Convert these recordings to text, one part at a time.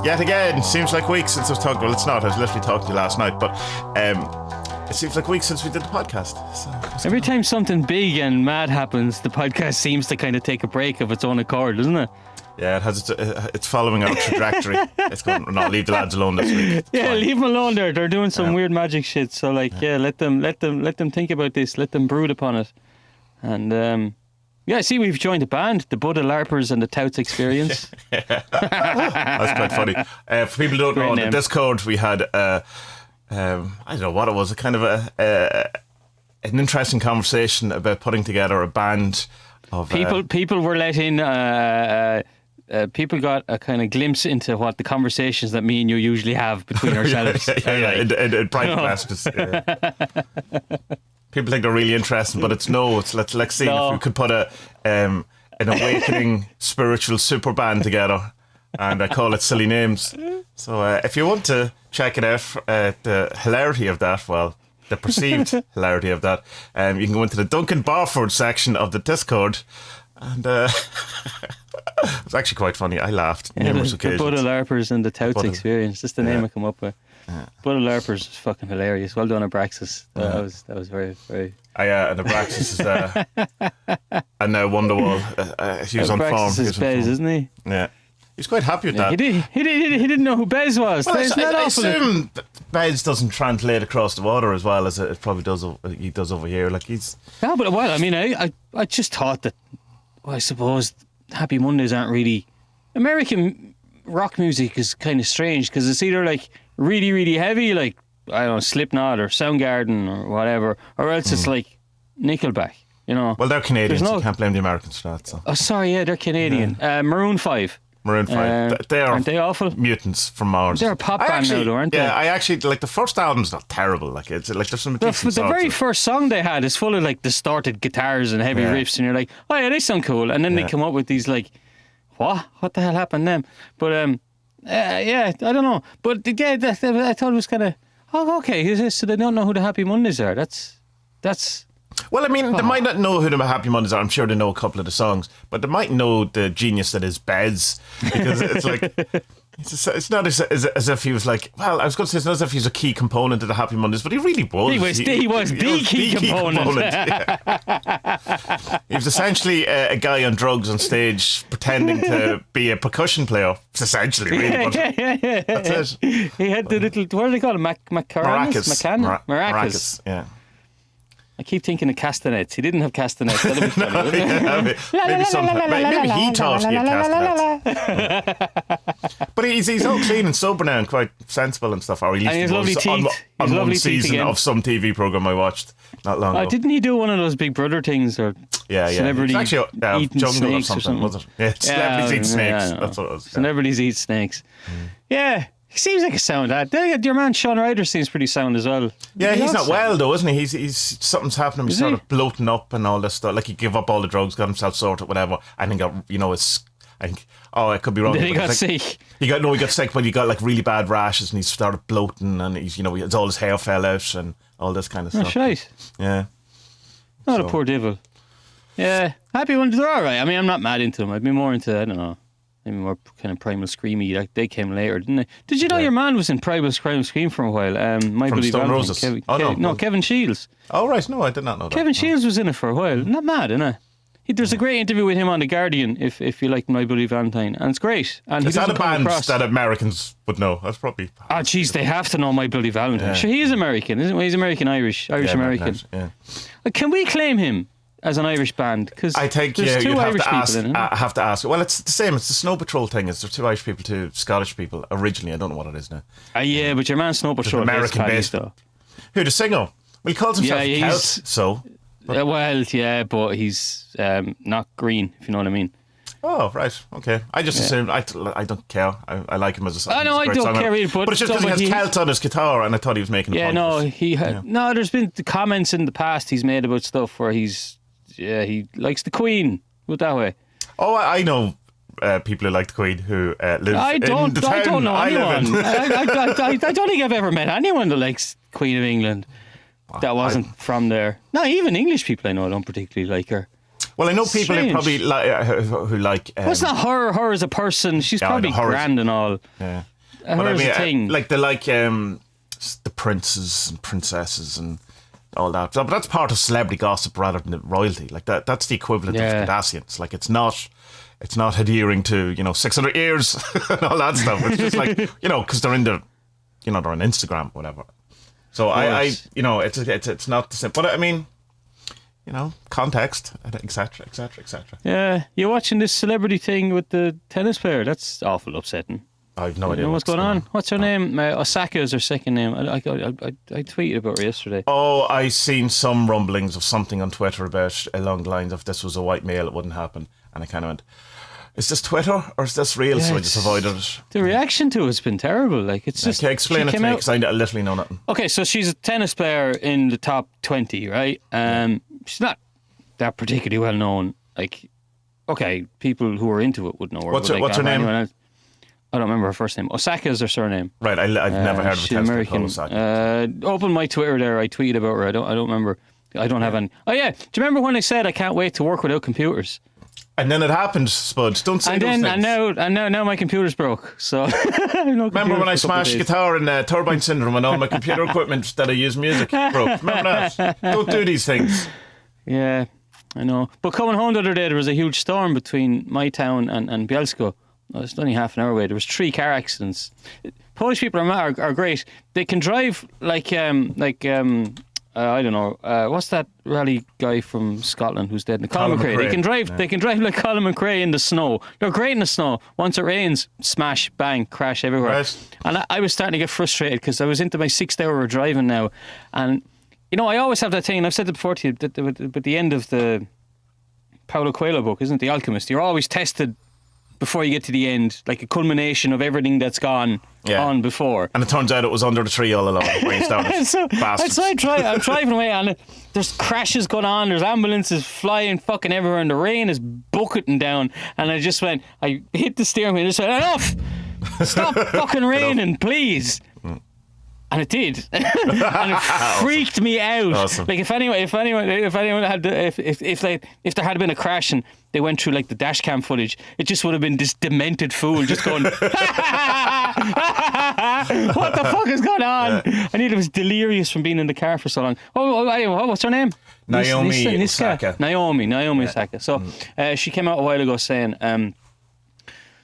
Yet again, seems like weeks since I've talked. Well, it's not. I was literally talking to you last night, but it seems like weeks since we did the podcast. So every time something big and mad happens, the podcast seems to kind of take a break of its own accord, doesn't it? Yeah, it has. It's following our trajectory. It's going to not leave the lads alone this week. Yeah, leave them alone. They're doing some weird magic shit. So let them think about this. Let them brood upon it. And I see we've joined a band, the Buddha LARPers and the Touts Experience. That's quite funny. For people who don't know, on the Discord we had I don't know what it was, a kind of an interesting conversation about putting together a band of people were letting people got a kind of glimpse into what the conversations that me and you usually have between ourselves. In private messages. Yeah. People think they're really interesting, but it's let's see if we could put an awakening spiritual super band together, and I call it Silly Names. So if you want to check it out, the hilarity of that, the perceived hilarity of that, you can go into the Duncan Barford section of the Discord, and it's actually quite funny. I laughed numerous occasions. The Buddha LARPers and the Touts Experience. That's the name I come up with. Yeah. Buddha LARPers is fucking hilarious. Well done, Abraxas. That was very, very. And Abraxas is and now Wonderwall. He was on form. Abraxas is Bez, isn't he? Yeah. He's quite happy with that. He didn't know who Bez was. Well, I assume Bez doesn't translate across the water as well as it probably does. He does over here. Like he's. Yeah, but I mean, I just thought that. Well, I suppose Happy Mondays aren't really American rock music is kind of strange because it's either like really, really heavy, like I don't know, Slipknot or Soundgarden or whatever, or else it's like Nickelback. You know. Well, they're Canadians. You can't blame the Americans for that. So. Oh, sorry, yeah, they're Canadian. Maroon 5. Maroon 5. Aren't they awful? Mutants from Mars. They're a pop band now, though, aren't they? Yeah, I actually like the first album's not terrible. Like it's like there's some decent the very first song they had is full of like distorted guitars and heavy riffs, and you're like, oh yeah, they sound cool. And then they come up with these like, what the hell happened then? But I don't know. But yeah, I thought it was kind of okay. So they don't know who the Happy Mondays are. That's. Well, I mean, they might not know who the Happy Mondays are. I'm sure they know a couple of the songs, but they might know the genius that is Bez, because it's like it's not as if he was like. Well, I was going to say it's not as if he's a key component of the Happy Mondays, but he really was. He was the key component. Yeah. He was essentially a guy on drugs on stage pretending to be a percussion player. It's essentially, really. That's it. He had the little. What do they call it? Maracas. Yeah. I keep thinking of castanets. He didn't have castanets. That'd be funny, maybe he thought he had castanets. But he's all clean and sober now and quite sensible and stuff. Or he used to be on one season of some TV programme I watched not long ago. Didn't he do one of those Big Brother things? Or celebrity eating snakes or something? Was it? Yeah, celebrities eat snakes. That's what it was. Celebrities eat snakes. Yeah. He seems like a sound lad. Your man Sean Ryder seems pretty sound as well. Yeah, he's not well though, isn't he? He's something's happening. He's sort of bloating up and all this stuff. Like he gave up all the drugs, got himself sorted, whatever, and then got I could be wrong. Then he got sick. He got sick, but he got like really bad rashes and he started bloating and he's all his hair fell out and all this kind of stuff. That's right. Yeah. Not a poor devil. Yeah, Happy ones. They're all right. I mean, I'm not mad into them. I'd be more into, I don't know, maybe more kind of Primal Screamy. Like they came later, didn't they? Did you know your man was in Primal Scream for a while? My From Bloody Stone Valentine. Roses. Kevin Shields. Oh right, no, I did not know that. Kevin Shields was in it for a while. Not mad, isn't it? There's a great interview with him on The Guardian if you like My Bloody Valentine, and it's great. And is that a band that Americans would know? That's probably. Oh jeez, they have to know My Bloody Valentine. Yeah. Sure, he is American, isn't he? He's Irish American. Yeah. Can we claim him as an Irish band? Because I think there's two you'd Irish have to ask. people in it. I have to ask. Well, it's the same. It's the Snow Patrol thing. Is there two Irish people, two Scottish people originally? I don't know what it is now. Yeah, but your man Snow Patrol American based though. Who the singer? Well, he calls himself Celt, so. Well, yeah, but he's not green, if you know what I mean. Oh, right, okay. I just assumed, I don't care. I like him as a song. I know, I don't care either, but it's just because he has Celt on his guitar and I thought he was making a point. No, there's been comments in the past he's made about stuff where he likes the Queen, put it that way. Oh, I know people who like the Queen who live in the town I don't know anyone. I don't think I've ever met anyone that likes Queen of England. That wasn't from there. No, even English people I know don't particularly like her. Well, I know people who probably who like. Well, it's not her. Her as a person, she's probably grand and all. Yeah. here's the thing. Like the princes and princesses and all that. But that's part of celebrity gossip rather than the royalty. Like that's the equivalent of Kardashians. Like it's not adhering to 600 years and all that stuff. It's just like because they're in the they're on Instagram, whatever. So it's not the same. But I mean, context, etc., etc., etc. Yeah, you're watching this celebrity thing with the tennis player. That's awful upsetting. I've no idea what's going on. What's her name? Osaka is her second name. I tweeted about her yesterday. Oh, I seen some rumblings of something on Twitter about along the lines of this was a white male, it wouldn't happen. And I kind of went, is this Twitter or is this real? So I just avoided it. The reaction to it's been terrible. Like it's just. Okay, explain it to me because I literally know nothing. Okay, so she's a tennis player in the top 20, right? She's not that particularly well known. Like, okay, people who are into it would know her. What's her name? I don't remember her first name. Osaka is her surname. Right, I've never heard of a tennis American. Osaka. Open my Twitter there. I tweeted about her. I don't remember. I don't have any. Oh yeah, do you remember when I said I can't wait to work without computers? And then it happened, Spud. Don't say those things. And now my computer's broke. So remember when I smashed guitar in Turbine Syndrome and all my computer equipment that I use music broke? Remember that? Don't do these things. Yeah, I know. But coming home the other day, there was a huge storm between my town and Bielsko. It was only half an hour away. There was 3 car accidents. Polish people are great. They can drive like I don't know. What's that rally guy from Scotland who's dead? Colin McRae. They can drive. Yeah. They can drive like Colin McRae in the snow. They're great in the snow. Once it rains, smash, bang, crash everywhere. Right. And I was starting to get frustrated because I was into my 6th hour of driving now, and I always have that thing. And I've said it before to you. That at the end of the Paulo Coelho book, isn't it, The Alchemist? You're always tested before you get to the end, like a culmination of everything that's gone on before. And it turns out it was under the tree all along. So I'm driving away and there's crashes going on, there's ambulances flying fucking everywhere and the rain is bucketing down, and I hit the steering wheel and just went, enough! Stop fucking raining, please! And it did, and it freaked me out. Awesome. Like if anyone had, if there had been a crash and they went through like the dash cam footage, it just would have been this demented fool just going, what the fuck is going on? I knew it was delirious from being in the car for so long. What's her name? Naomi Osaka. Naomi Osaka. So she came out a while ago saying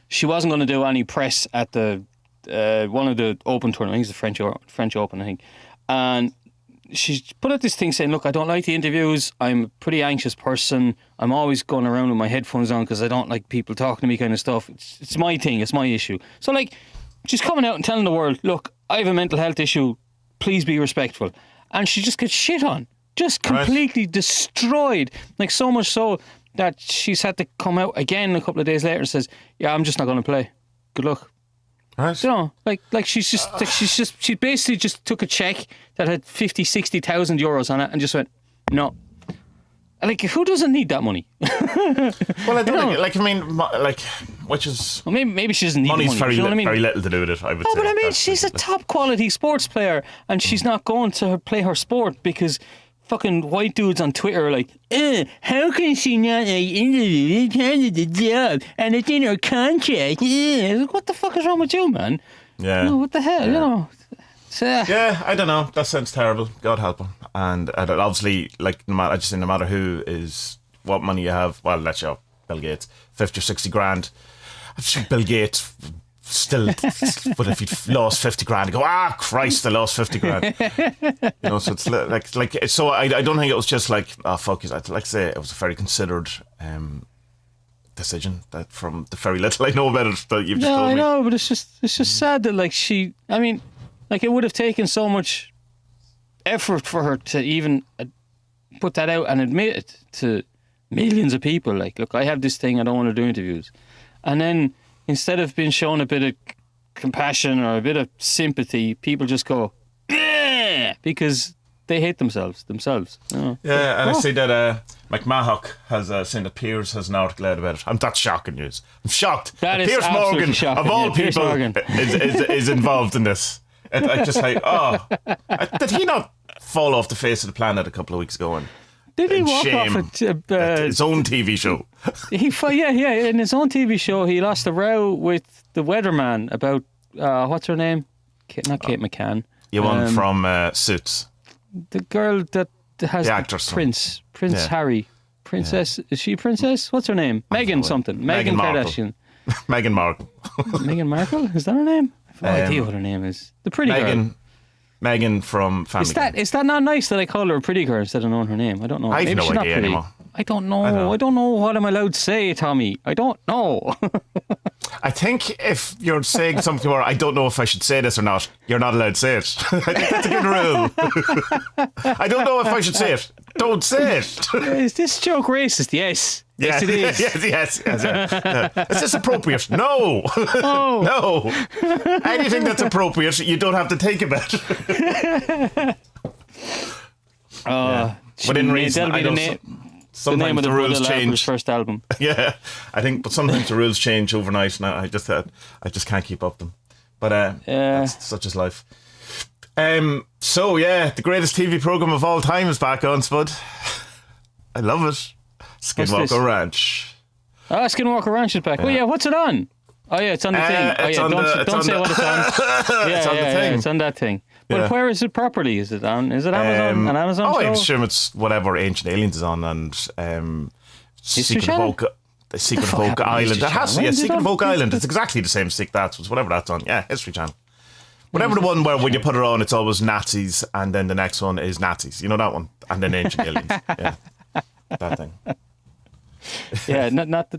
she wasn't going to do any press at the one of the Open tournament. I think it's the French Open, I think. And she put out this thing saying, look, I don't like the interviews. I'm a pretty anxious person. I'm always going around with my headphones on because I don't like people talking to me kind of stuff. It's my thing. It's my issue. So, like, she's coming out and telling the world, look, I have a mental health issue. Please be respectful. And she just gets shit on. Just completely destroyed. Like, so much so that she's had to come out again a couple of days later and says, yeah, I'm just not going to play. Good luck. Right. Like she basically just took a check that had 50,000-60,000 euros on it and just went, no. Like, who doesn't need that money? Well, I don't think, which is... Well, maybe she doesn't need the money. Money's very little to do with it, I would say. But I mean, she's a top quality sports player and she's not going to play her sport because fucking white dudes on Twitter are like, how can she not interview? It's part of the job and it's in her contract. What the fuck is wrong with you, man? Yeah. What the hell, Yeah, I don't know. That sounds terrible. God help him. And obviously, like, no matter who is, what money you have, well, let's show Bill Gates, 50 or 60 grand. I'm sure Bill Gates still, but if he'd lost 50 grand, he'd go, Christ, I lost 50 grand. So it's like so I don't think it was just like, fuck it. I'd like to say it was a very considered decision that from the very little I know about it that you've just told me. I know, but it's just sad that it would have taken so much effort for her to even put that out and admit it to millions of people. Like, look, I have this thing, I don't want to do interviews. And then instead of being shown a bit of compassion or a bit of sympathy, people just go, because they hate themselves. Yeah, and I see that McMahon has saying that Piers has an article out about it. That's shocking news. I'm shocked. That is Piers Morgan, shocking. of all people, is involved in this. I just like, did he not fall off the face of the planet a couple of weeks ago? Did he walk off his own TV show? In his own TV show, he lost a row with the weatherman about what's her name? Not Kate McCann. You one from Suits. The girl that has The actress. Prince Yeah. Harry. Princess, is she princess? What's her name? Megan something. Megan Markle. Kardashian. Meghan Markle. Meghan Markle? Is that her name? I have no idea what her name is. The pretty girl. Megan from Family Guy. Is that not nice that I call her a pretty girl instead of knowing her name? I don't know. I have Maybe no she's not idea pretty. anymore. I don't know. I don't know what I'm allowed to say, Tommy. I don't know. I think if you're saying something where I don't know if I should say this or not, you're not allowed to say it. I think that's a good rule. I don't know if I should say it. Don't say it. Is this joke racist? Yes. Yes, it is. yes. Is this appropriate? No. Oh. No. Anything that's appropriate, you don't have to think about. Within reason, that'll be I the know name. The sometimes name of the the rules Brother Labrador's change. first album. Yeah, I think, but sometimes the rules change overnight, and I just can't keep up them. But that's such is life. So yeah, the greatest TV program of all time is back on, Spud. I love it. Skinwalker Ranch. Oh, Skinwalker Ranch is back. Oh yeah, what's it on? Oh yeah, it's on the thing. Oh yeah, don't say what it's on. Yeah, it's on the thing. Yeah, it's on that thing. But Yeah. where is it properly? Is it on? Is it Amazon? An Amazon I show? assume it's whatever Ancient Aliens is on, and Secret of Channel? Oak. The Secret of fuck Oak happened to Island. History It has to. Channel? Yeah, When did Secret of that- Oak Island. It's exactly the same stick. That's whatever that's on. Yeah, History Channel. Whatever the one where when you put it on, it's always Nazis, and then the next one is Nazis. You know that one, and then Ancient Aliens. Yeah, that thing. Yeah, not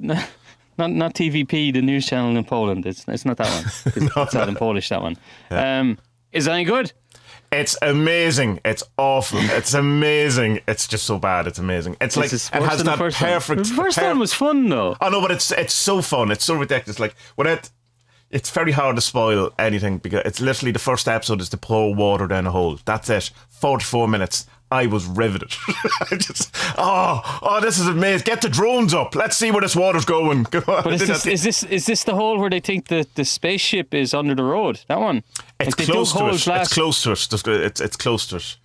TVP, the news channel in Poland. It's not that one. It's not in Polish. That one. Is that any good? It's amazing. It's awful. It's amazing. It's just so bad. It's amazing. It's like It's it worse has than the that first one. perfect. The first one was fun though. Oh no, but it's so fun. It's so ridiculous. Like it's very hard to spoil anything because it's literally the first episode is to pour water down a hole. That's it. 44 minutes. I was riveted. I just, this is amazing. Get the drones up. Let's see where this water's going. But is this the hole where they think the spaceship is under the road? That one. It's Like, they close dug to it. holes last- It's close to it. It's close to it.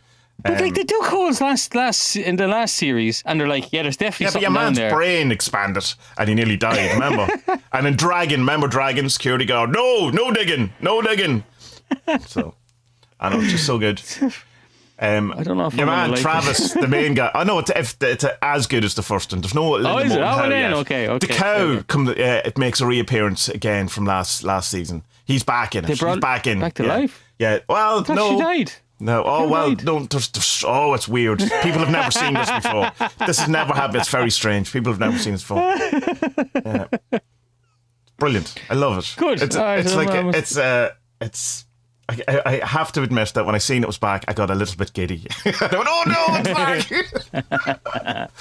But like they dug holes last in the last series, and they're like, yeah, there's definitely Yeah, but your something down man's there. brain expanded and he nearly died, remember? And in Dragon, security guard, no digging. So, I know, it's just so good. I don't know if your I'm gonna man like Travis, the main guy. I know it's as good as the first one. There's no Linda is it? Moulton Oh, Howe then, yet. okay. The cow it makes a reappearance again from last season. He's back in it. They brought He's back in. back to yeah. life? Yeah. Well, I thought no. she died. No, Who died? no, there's it's weird. People have never seen this before. This has never happened. It's very strange. People have never seen this before. Yeah. Brilliant. I love it. Good. It's All right, it's so like I was- it's I have to admit that when I seen it was back, I got a little bit giddy. I went, oh no, it's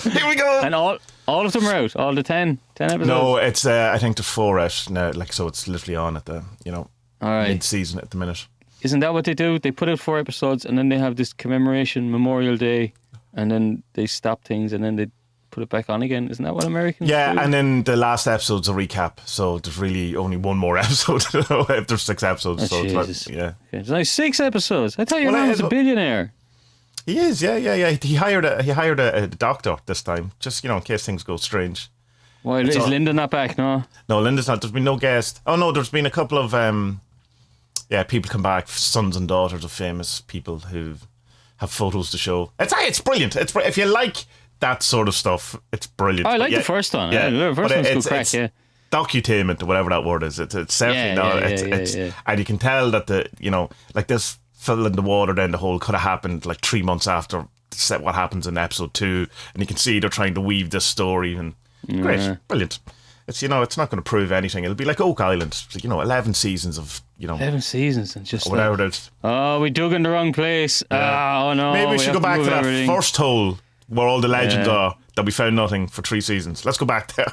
back. Here we go. And all of them are out. All the 10 episodes. No, it's I think there's 4 out now, like, so it's literally on at the All right. mid-season at the minute. Isn't that what they do? They put out 4 episodes, and then they have this commemoration Memorial Day, and then they stop things, and then they put it back on again. Isn't that what Americans Yeah, do? and then the last episode's a recap, so there's really only one more episode. If there's 6 episodes, Oh, so it's Jesus. like, yeah. Okay, there's only 6 episodes. I thought your Well, man was a it- billionaire. He is, yeah. He hired a doctor this time, just in case things go strange. Why is all- Linda not back? No. No, Linda's not. There's been no guest. Oh no, there's been a couple of people come back, sons and daughters of famous people who have photos to show. It's brilliant. If you like that sort of stuff, it's brilliant. I But like yeah, the first one. Yeah, The first but one's good it's crack, yeah. Docutainment or whatever that word is. It's certainly not. Yeah. And you can tell that like this filling the water down the hole could have happened like 3 months after what happens in episode 2, and you can see they're trying to weave this story and great, brilliant. It's it's not going to prove anything. It'll be like Oak Island, 11 seasons of 11 seasons and just whatever it is. we dug in the wrong place. Oh no. Maybe we should have go to back to move that everything. first hole where all the legends are that we found nothing for 3 seasons. Let's go back there.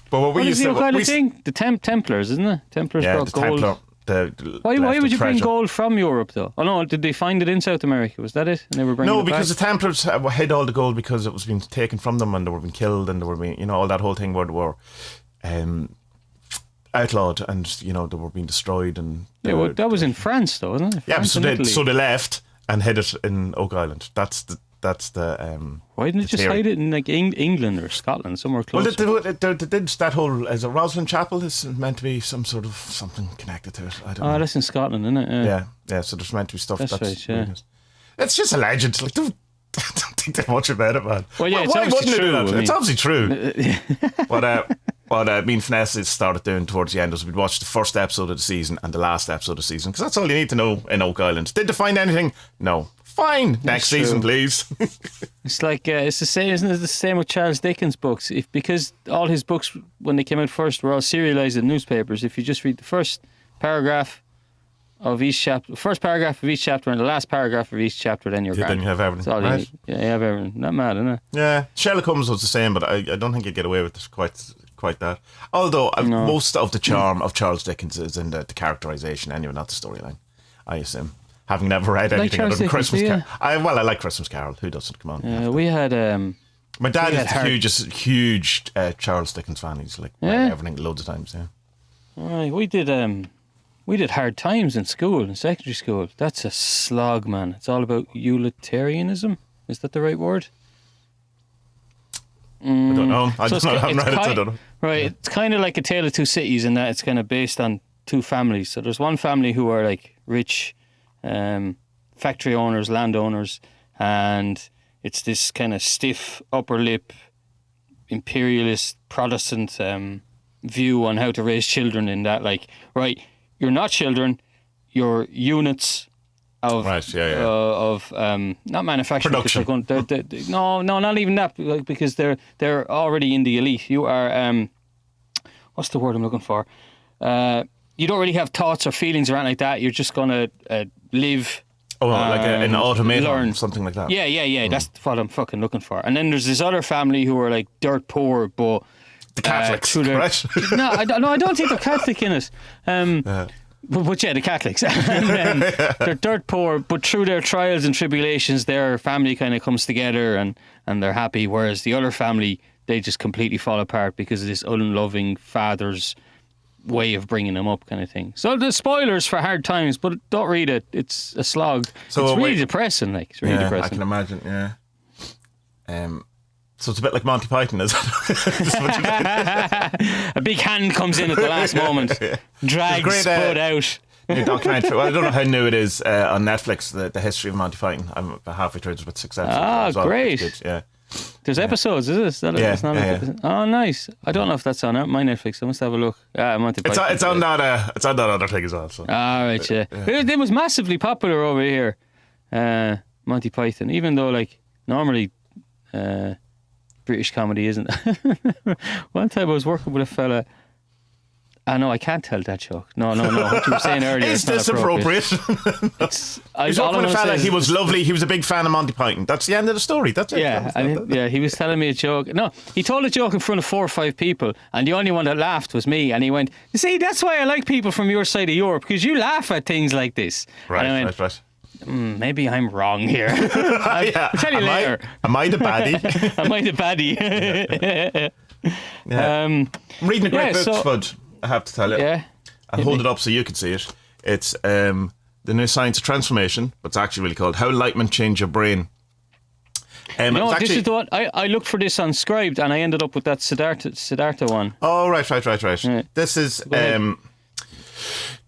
But what we What is used the to Oak Island we- thing? The Templars, isn't it? Templars yeah, brought the gold. Templar. Why would you bring treasure. gold from Europe though? Oh no, did they find it in South America? Was that it? And they were bringing No, it because back? the Templars hid all the gold because it was being taken from them and they were being killed and they were being, all that whole thing where they were outlawed and they were being destroyed and Yeah, well, that was in France though, wasn't it? yeah. France So and they Italy. left and hid it in Oak Island. That's that's the. Why didn't they just hide it in like England or Scotland, somewhere closer? Well, they did that whole. Is it Rosslyn Chapel? Is meant to be some sort of something connected to it. I don't know. That's in Scotland, isn't it? Yeah. So there's meant to be stuff. That's right. Yeah. It's just a legend. Like, don't think that much about it, man. Well, yeah, it's obviously true. It's obviously true. What me and Finesse started doing towards the end was we'd watch the first episode of the season and the last episode of the season, because that's all you need to know in Oak Island. Did they find anything? No. Fine. Next season, please. It's like it's the same, isn't it? The same with Charles Dickens' books. Because all his books, when they came out first, were all serialized in newspapers. If you just read the first paragraph of each chapter, and the last paragraph of each chapter, then you're grand. Then you have everything. That's all you need. Yeah, you have everything. Not mad, isn't it? Yeah. Sherlock Holmes was the same, but I don't think you'd get away with this quite that. Although most of the charm of Charles Dickens is in the characterization anyway, not the storyline, I assume. Having never read anything other than Christmas Carol. I like Christmas Carol. Who doesn't? Come on. We had... my dad is the huge Charles Dickens fan. He's like read everything loads of times, yeah. We did Hard Times in school, in secondary school. That's a slog, man. It's all about utilitarianism. Is that the right word? I don't know. I don't know. Right, it's kind of like A Tale of Two Cities in that it's kind of based on two families. So there's one family who are like rich factory owners, landowners, and it's this kind of stiff upper lip imperialist Protestant view on how to raise children, in that, like, right, you're not children, you're units of not manufacturing production. No, not even that, like, because they're already in the elite. You are what's the word I'm looking for? You don't really have thoughts or feelings or anything like that. You're just gonna live. Oh, like an automaton, learn something like that. Yeah. That's what I'm fucking looking for. And then there's this other family who are like dirt poor, but the Catholics, correct? No, I don't think they're Catholic in it. But yeah, the Catholics. And they're dirt poor, but through their trials and tribulations, their family kind of comes together and they're happy. Whereas the other family, they just completely fall apart because of this unloving father's way of bringing them up, kind of thing. So the spoilers for Hard Times, but don't read it. It's a slog. So it's really depressing. Like, it's really depressing. I can imagine. Yeah. So it's a bit like Monty Python, is it? A big hand comes in at the last moment, drags Spud out. New documentary. Well, I don't know how new it is on Netflix. The history of Monty Python. I'm halfway through. There's about 6 episodes. Great. Yeah. There's episodes, is it? Yeah. Oh, nice. I don't know if that's on my Netflix. I must have a look. Monty Python. It's on that other thing as well. So. Right, yeah. It was massively popular over here, Monty Python. Even though, like, normally British comedy isn't. One time I was working with a fella. No, I can't tell that joke. No. What you were saying earlier is this appropriate? He's working with a fella. He was lovely. He was a big fan of Monty Python. That's the end of the story. That's it. Yeah, he was telling me a joke. No, he told a joke in front of 4 or 5 people, and the only one that laughed was me. And he went, "You see, that's why I like people from your side of Europe, because you laugh at things like this." Right. Maybe I'm wrong here. I'll tell you later. Am I the baddie? Am I the baddie? I'm reading a great book, Spud. I have to tell you. Yeah. I'll hold it up so you can see it. It's The New Science of Transformation, but it's actually really called How Enlightenment Changed Your Brain. This is the one. I looked for this on Scribed and I ended up with that Siddhartha one. Oh, right. Yeah. This is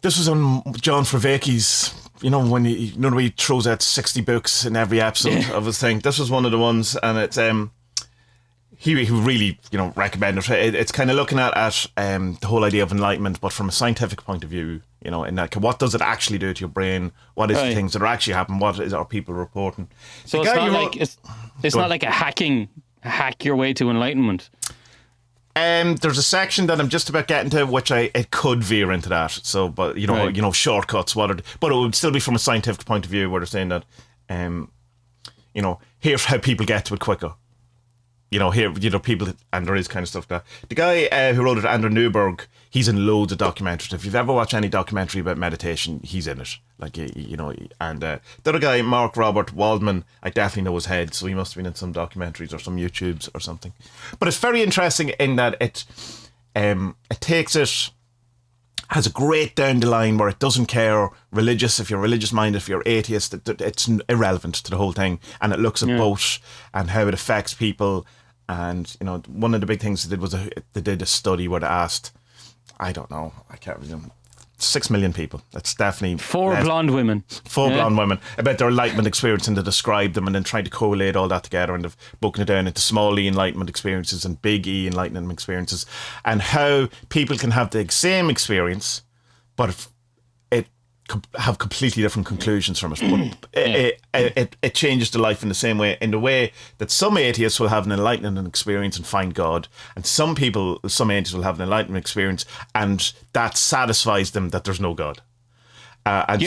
this was on John Vervaeke's. You know when he throws out 60 books in every episode of his thing. This was one of the ones, and it's he really recommended it. It's kind of looking at the whole idea of enlightenment, but from a scientific point of view. In that, what does it actually do to your brain? What is the things that are actually happening? What are people reporting? So it's not like a hack your way to enlightenment. There's a section that I'm just about getting to, which it could veer into that. So, but shortcuts. But it would still be from a scientific point of view, where they're saying that, here's how people get to it quicker. People, and there is kind of stuff that the guy who wrote it, Andrew Newberg, he's in loads of documentaries. If you've ever watched any documentary about meditation, he's in it. Like, and the other guy, Mark Robert Waldman, I definitely know his head, so he must have been in some documentaries or some YouTubes or something. But it's very interesting in that it takes it has a great down the line where it doesn't care religious, if you're religious minded, if you're atheist, it's irrelevant to the whole thing, and it looks at both and how it affects people. And one of the big things they did was they did a study where they asked, I don't know, I can't remember, 6 million people. That's definitely four blonde women about their enlightenment experience, and to describe them, and then trying to collate all that together, and they've broken it down into small E enlightenment experiences and big E enlightenment experiences, and how people can have the same experience, but have completely different conclusions from it. But it changes the life in the same way, in the way that some atheists will have an enlightenment experience and find God, and some atheists will have an enlightenment experience and that satisfies them that there's no God. And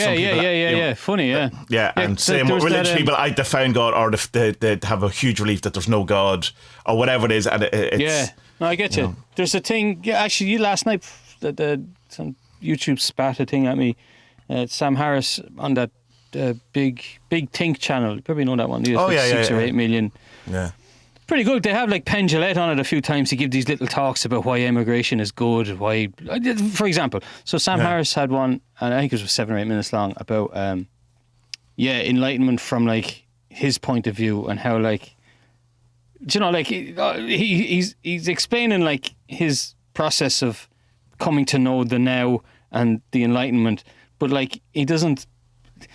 funny, and same with religious people, they found God, or they have a huge relief that there's no God, or whatever it is, and it's... No, I get you. There's a thing, actually, you last night, some YouTube spat a thing at me. Sam Harris on that big Think channel. You probably know that one. 6 or 8 million. Yeah. Pretty good. They have like Penn Jillette on it a few times to give these little talks about why immigration is good. Why, for example. So Sam Harris had one, and I think it was 7 or 8 minutes long, about enlightenment from like his point of view, and how like, he's explaining like his process of coming to know the now and the enlightenment. But like he doesn't.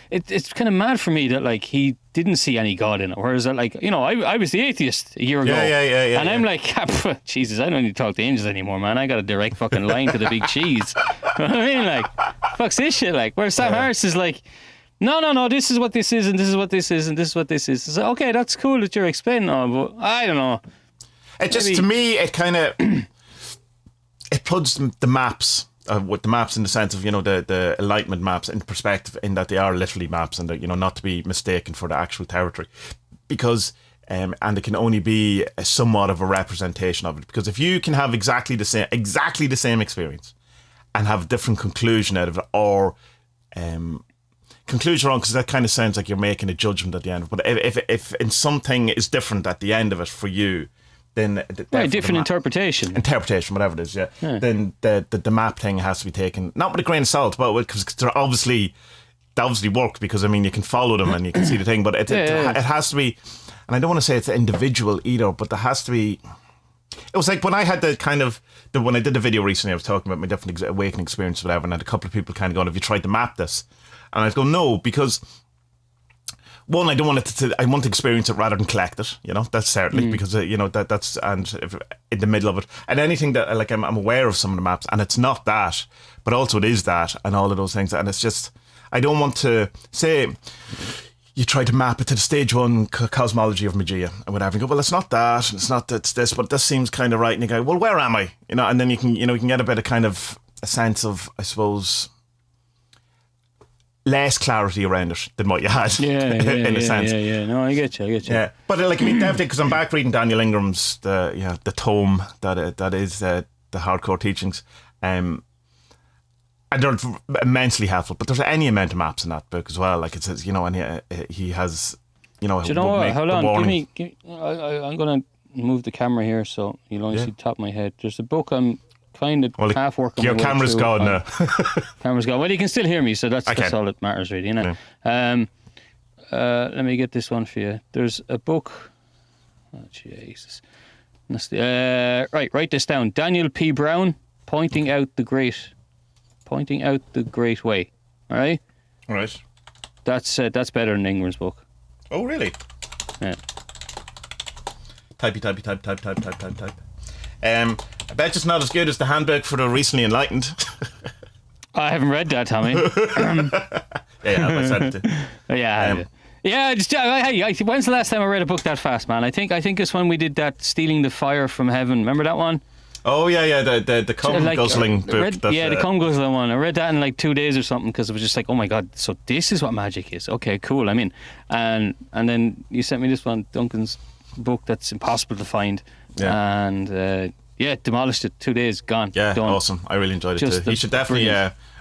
It's kind of mad for me that like he didn't see any God in it. Whereas like I was the atheist a year ago. And I'm like, Jesus, I don't need to talk to angels anymore, man. I got a direct fucking line to the big cheese. You know what I mean? Like, fuck's this shit like? Whereas Sam Harris is like, no, this is what this is, and this is what this is, and this is what this is. It's like, okay, that's cool that you're explaining all, but I don't know. It just, to me, it kind of it puts the maps. With the maps in the sense of the enlightenment maps in perspective, in that they are literally maps, and not to be mistaken for the actual territory, because and it can only be somewhat of a representation of it. Because if you can have exactly the same experience and have a different conclusion out of it, or conclusion wrong, because that kind of sounds like you're making a judgment at the end. But if in something is different at the end of it for you, then different interpretation, whatever it is, then the map thing has to be taken not with a grain of salt, but because they obviously work, because I mean you can follow them and you can see the thing, but it has to be, and I don't want to say it's individual either, but there has to be. It was like when I had when I did the video recently, I was talking about my different awakening experience, whatever, and I had a couple of people kind of going, "Have you tried to map this?" And I was going, "No," because. One, I don't want it to. I want to experience it rather than collect it. That's certainly because that's and if, in the middle of it, and anything that like I'm aware of some of the maps, and it's not that, but also it is that, and all of those things, and it's just I don't want to say you try to map it to the stage 1 cosmology of Magia and whatever. You go, well, it's not that, and it's not that's this, but this seems kind of right, and you go, well, where am I? And then you can get a bit of kind of a sense of, I suppose, less clarity around it than what you had, in a sense. No, I get you. Yeah, but like, I mean, definitely, because I'm back reading Daniel Ingram's the tome that is the Hardcore Teachings, and they're immensely helpful. But there's any amount of maps in that book as well. Like it says, and he has, Do you know what? Hold on, give me. I'm gonna move the camera here so you'll only see the top of my head. There's a book I'm kind of half working. Your camera's gone now. Camera's gone. Well, you can still hear me, so that's all that matters, really, isn't it? Let me get this one for you. There's a book. Oh, Jesus. Right, write this down. Daniel P. Brown, Pointing Out the Great Way. All right. All right. That's better than Ingram's book. Oh, really? Yeah. Type. I bet it's not as good as the Handbook for the Recently Enlightened. I haven't read that, Tommy. I said it. When's the last time I read a book that fast, man? I think it's when we did that Stealing the Fire from Heaven. Remember that one? Oh yeah, the cum guzzling book. The cum guzzling one. I read that in like 2 days or something, because it was just like, oh my god, so this is what magic is. Okay, cool. I mean, and then you sent me this one, Duncan's book that's impossible to find, and demolished it. 2 days gone. Yeah, done. Awesome. I really enjoyed it too. He should definitely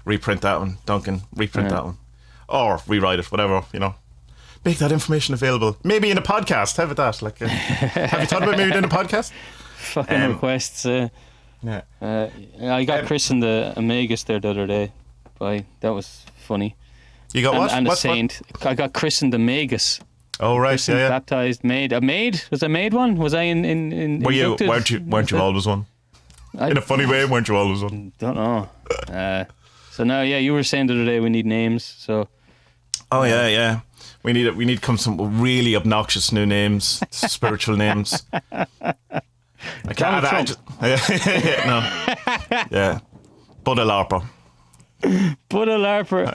reprint that one, Duncan. Reprint that one, or rewrite it, whatever. Make that information available. Maybe in a podcast. How about that? Like, have you thought about maybe doing a podcast? Fucking requests. Yeah. I got christened the Omegas there the other day. That was funny. You got what? And a What? saint. I got christened the Magus. Oh right, Christened, yeah. baptized, made. A maid? Was I made one? Was I in Were you? inducted? Weren't you always one? In a funny way, weren't you always one? Don't know. So now, yeah, you were saying the other day we need names. So. Oh yeah. We need come some really obnoxious new names, spiritual names. I can't. No. Yeah. Buddha Larper. Buddha Larper.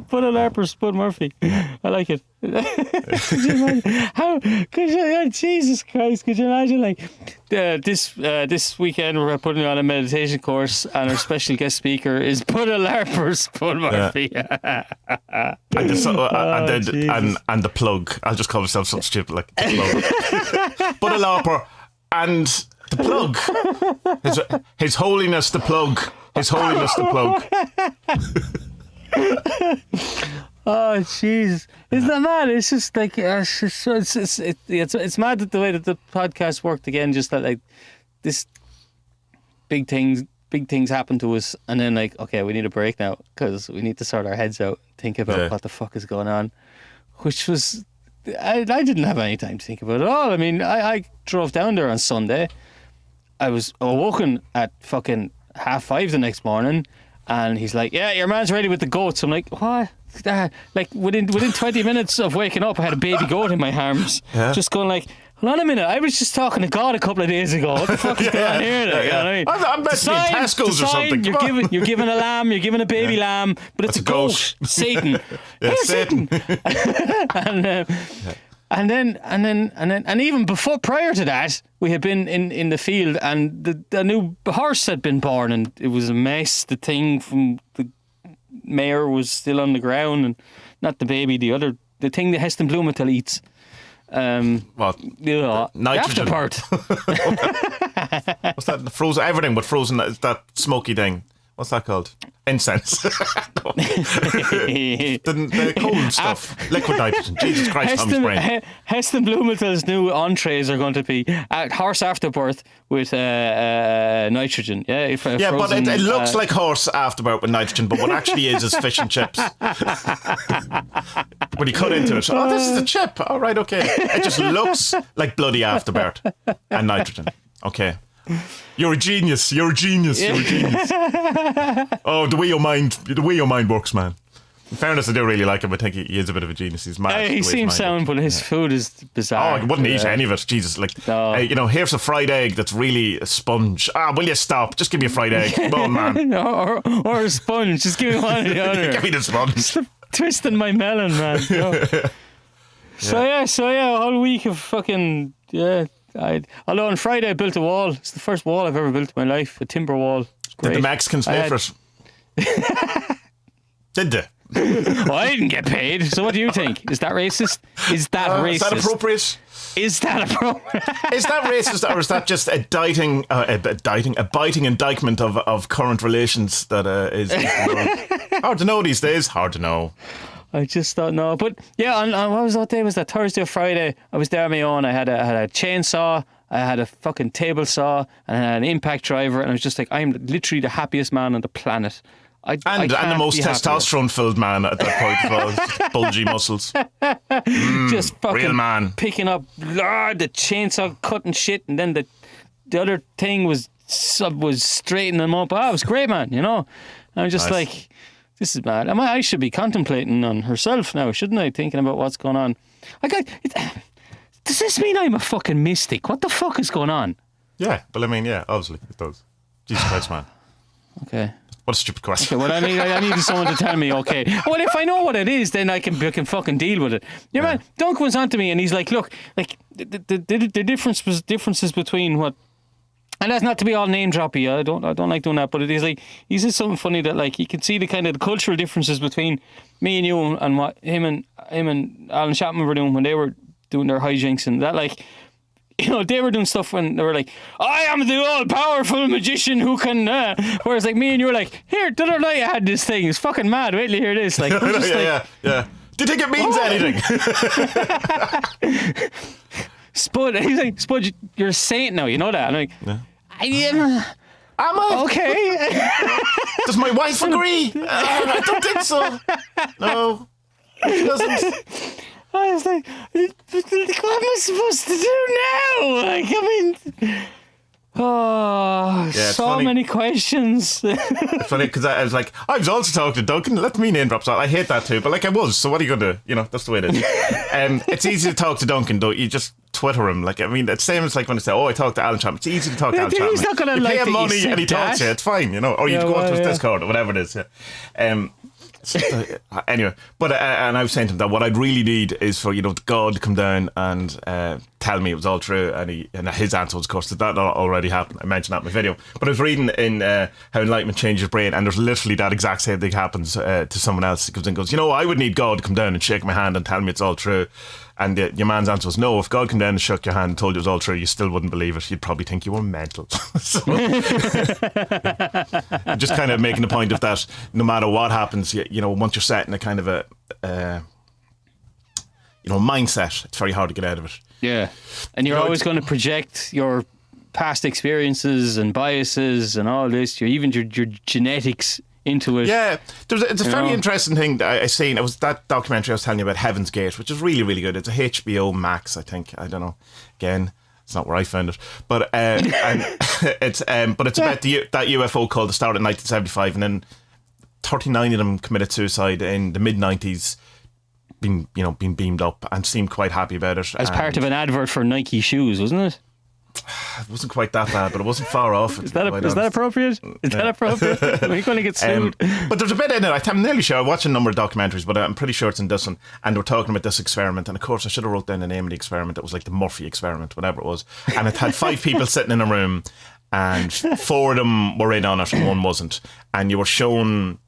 Buddha Larper, Spud Murphy. I like it. Could you imagine? How could you? Oh, Jesus Christ! Could you imagine this weekend we're putting on a meditation course and our special guest speaker is Buddha Larper, Spud Murphy. And the plug. I'll just call myself something stupid like the plug. Buddha Larper and the plug. His Holiness the Plug. His Holiness the Plug. Oh Jesus! Isn't that mad? It's just like it's mad that the way that the podcast worked again. Just that like this big things happen to us, and then like okay, we need a break now because we need to sort our heads out, think about what the fuck is going on. Which was I didn't have any time to think about it at all. I mean, I drove down there on Sunday. I was awoken at fucking 5:30 the next morning, and he's like, "Yeah, your man's ready with the goats." I'm like, "What?" Like within 20 minutes of waking up, I had a baby goat in my arms, just going like, "Hold on a minute, I was just talking to God a couple of days ago. What the fuck is going on here?" Like, you know what I mean? I'm meant to be in Tesco's or something. You're giving a lamb, you're giving a baby lamb, but it's a goat. Satan. Yeah, Satan. And then even prior to that, we had been in the field, and the new horse had been born, and it was a mess. The thing from the mare was still on the ground, and not the baby, the thing that Heston Blumenthal eats. What? Nitrogen. Afterpart. What's that? Frozen everything, but frozen. That smoky thing. What's that called? Incense. the cold stuff. Liquid nitrogen. Jesus Christ, Tommy's brain. Heston Blumenthal's new entrees are going to be horse afterbirth with nitrogen. Yeah, but it looks like horse afterbirth with nitrogen, but what actually is fish and chips. When you cut into it, this is a chip. All right, okay. It just looks like bloody afterbirth and nitrogen. Okay. You're a genius. Oh, the way your mind works, man. In fairness, I do really like him. I think he is a bit of a genius. He's mad. He seems sound, but his food is bizarre. Oh, I wouldn't eat any of it. Jesus, here's a fried egg that's really a sponge. Will you stop? Just give me a fried egg. Come on, man. or a sponge. Just give me one or the other. Give me the sponge. Twisting my melon, man. So a whole week of fucking although on Friday I built a wall. It's the first wall I've ever built in my life, a timber wall. It's great. Did the Mexicans pay for it? Did they? Well, I didn't get paid. So what do you think? Is that racist? Is that racist? Is that appropriate? Is that appropriate? Is that racist, or is that just a biting indictment of current relations that is hard to know these days? Hard to know. I just don't know. But yeah, on what was that day? Was that Thursday or Friday? I was there on my own. I had a chainsaw, I had a fucking table saw, and I had an impact driver, and I was just like, I'm literally the happiest man on the planet. And the most testosterone-filled man at that point as well. Bulgy muscles. Just fucking real man. Picking up the chainsaw, cutting shit, and then the other thing was straightening them up. It was great, man, you know? I'm just like, this is mad. I should be contemplating on herself now, shouldn't I? Thinking about what's going on. Does this mean I'm a fucking mystic? What the fuck is going on? Yeah, but I mean, obviously it does. Jesus Christ, man. Okay. What a stupid question. Okay, well, I needed someone to tell me, okay. Well, if I know what it is, then I can fucking deal with it. Man, Duncan was on to me and he's like, look, like, the differences between what, and that's not to be all name droppy. I don't like doing that, but it is like he says something funny that like you can see the kind of the cultural differences between me and you and what him and Alan Chapman were doing when they were doing their hijinks, and that like, you know, they were doing stuff when they were like, I am the all-powerful magician who can whereas like me and you were like, here, the other night I had this thing, it's fucking mad, wait till you hear this. Like, we're just yeah. Do you think it means anything? Spud, he's like, Spud, you're a saint now, you know that? I'm like, I am. Am I? Okay. Does my wife agree? I don't think so. No, she doesn't. I was like, what am I supposed to do now? Like, I mean, oh, Yeah, it's so funny. many questions. It's funny because I was like, I was also talking to Duncan. Let me name drop. So I hate that too, but like I was. So what are you gonna do? You know, that's the way it is. It's easy to talk to Duncan, though. You just Twitter him. Like I mean, it's same as like when I say, "Oh, I talked to Alan Chapman." It's easy to talk to Alan Chapman. He's not gonna you like pay him that you money said and he talks to you. that. It's fine, you know. Or you Yeah, go onto his yeah. Discord or whatever it is. Yeah. Anyway, but and I was saying to him that what I'd really need is for God to come down and tell me it was all true, and his answer was, of course, that already happened. I mentioned that in my video, but I was reading in How Enlightenment Changes Your Brain, and there's literally that exact same thing happens to someone else. He comes in and goes, I would need God to come down and shake my hand and tell me it's all true. And your man's answer was, no, if God came down and shook your hand and told you it was all true, you still wouldn't believe it. You'd probably think you were mental. So, just kind of making the point of that no matter what happens, once you're set in a kind of a mindset, it's very hard to get out of it. Yeah. And you're always going to project your past experiences and biases and all this, even your genetics into it. Yeah, it's a very interesting thing that I seen. It was that documentary I was telling you about, Heaven's Gate, which is really, really good. It's a HBO Max, I think. I don't know. Again, it's not where I found it, but and it's about that UFO call that started in 1975, and then 39 of them committed suicide in the mid 90s. Been beamed up and seemed quite happy about it. As part of an advert for Nike shoes, wasn't it? It wasn't quite that bad, but it wasn't far off. Is that appropriate? Is that appropriate? Are you going to get sued? But there's a bit in it. I'm nearly sure I watched a number of documentaries, but I'm pretty sure it's in this one. And we're talking about this experiment. And of course, I should have wrote down the name of the experiment. It was like the Murphy experiment, whatever it was. And it had 5 people sitting in a room, and 4 of them were in on it, and 1 wasn't. And you were shown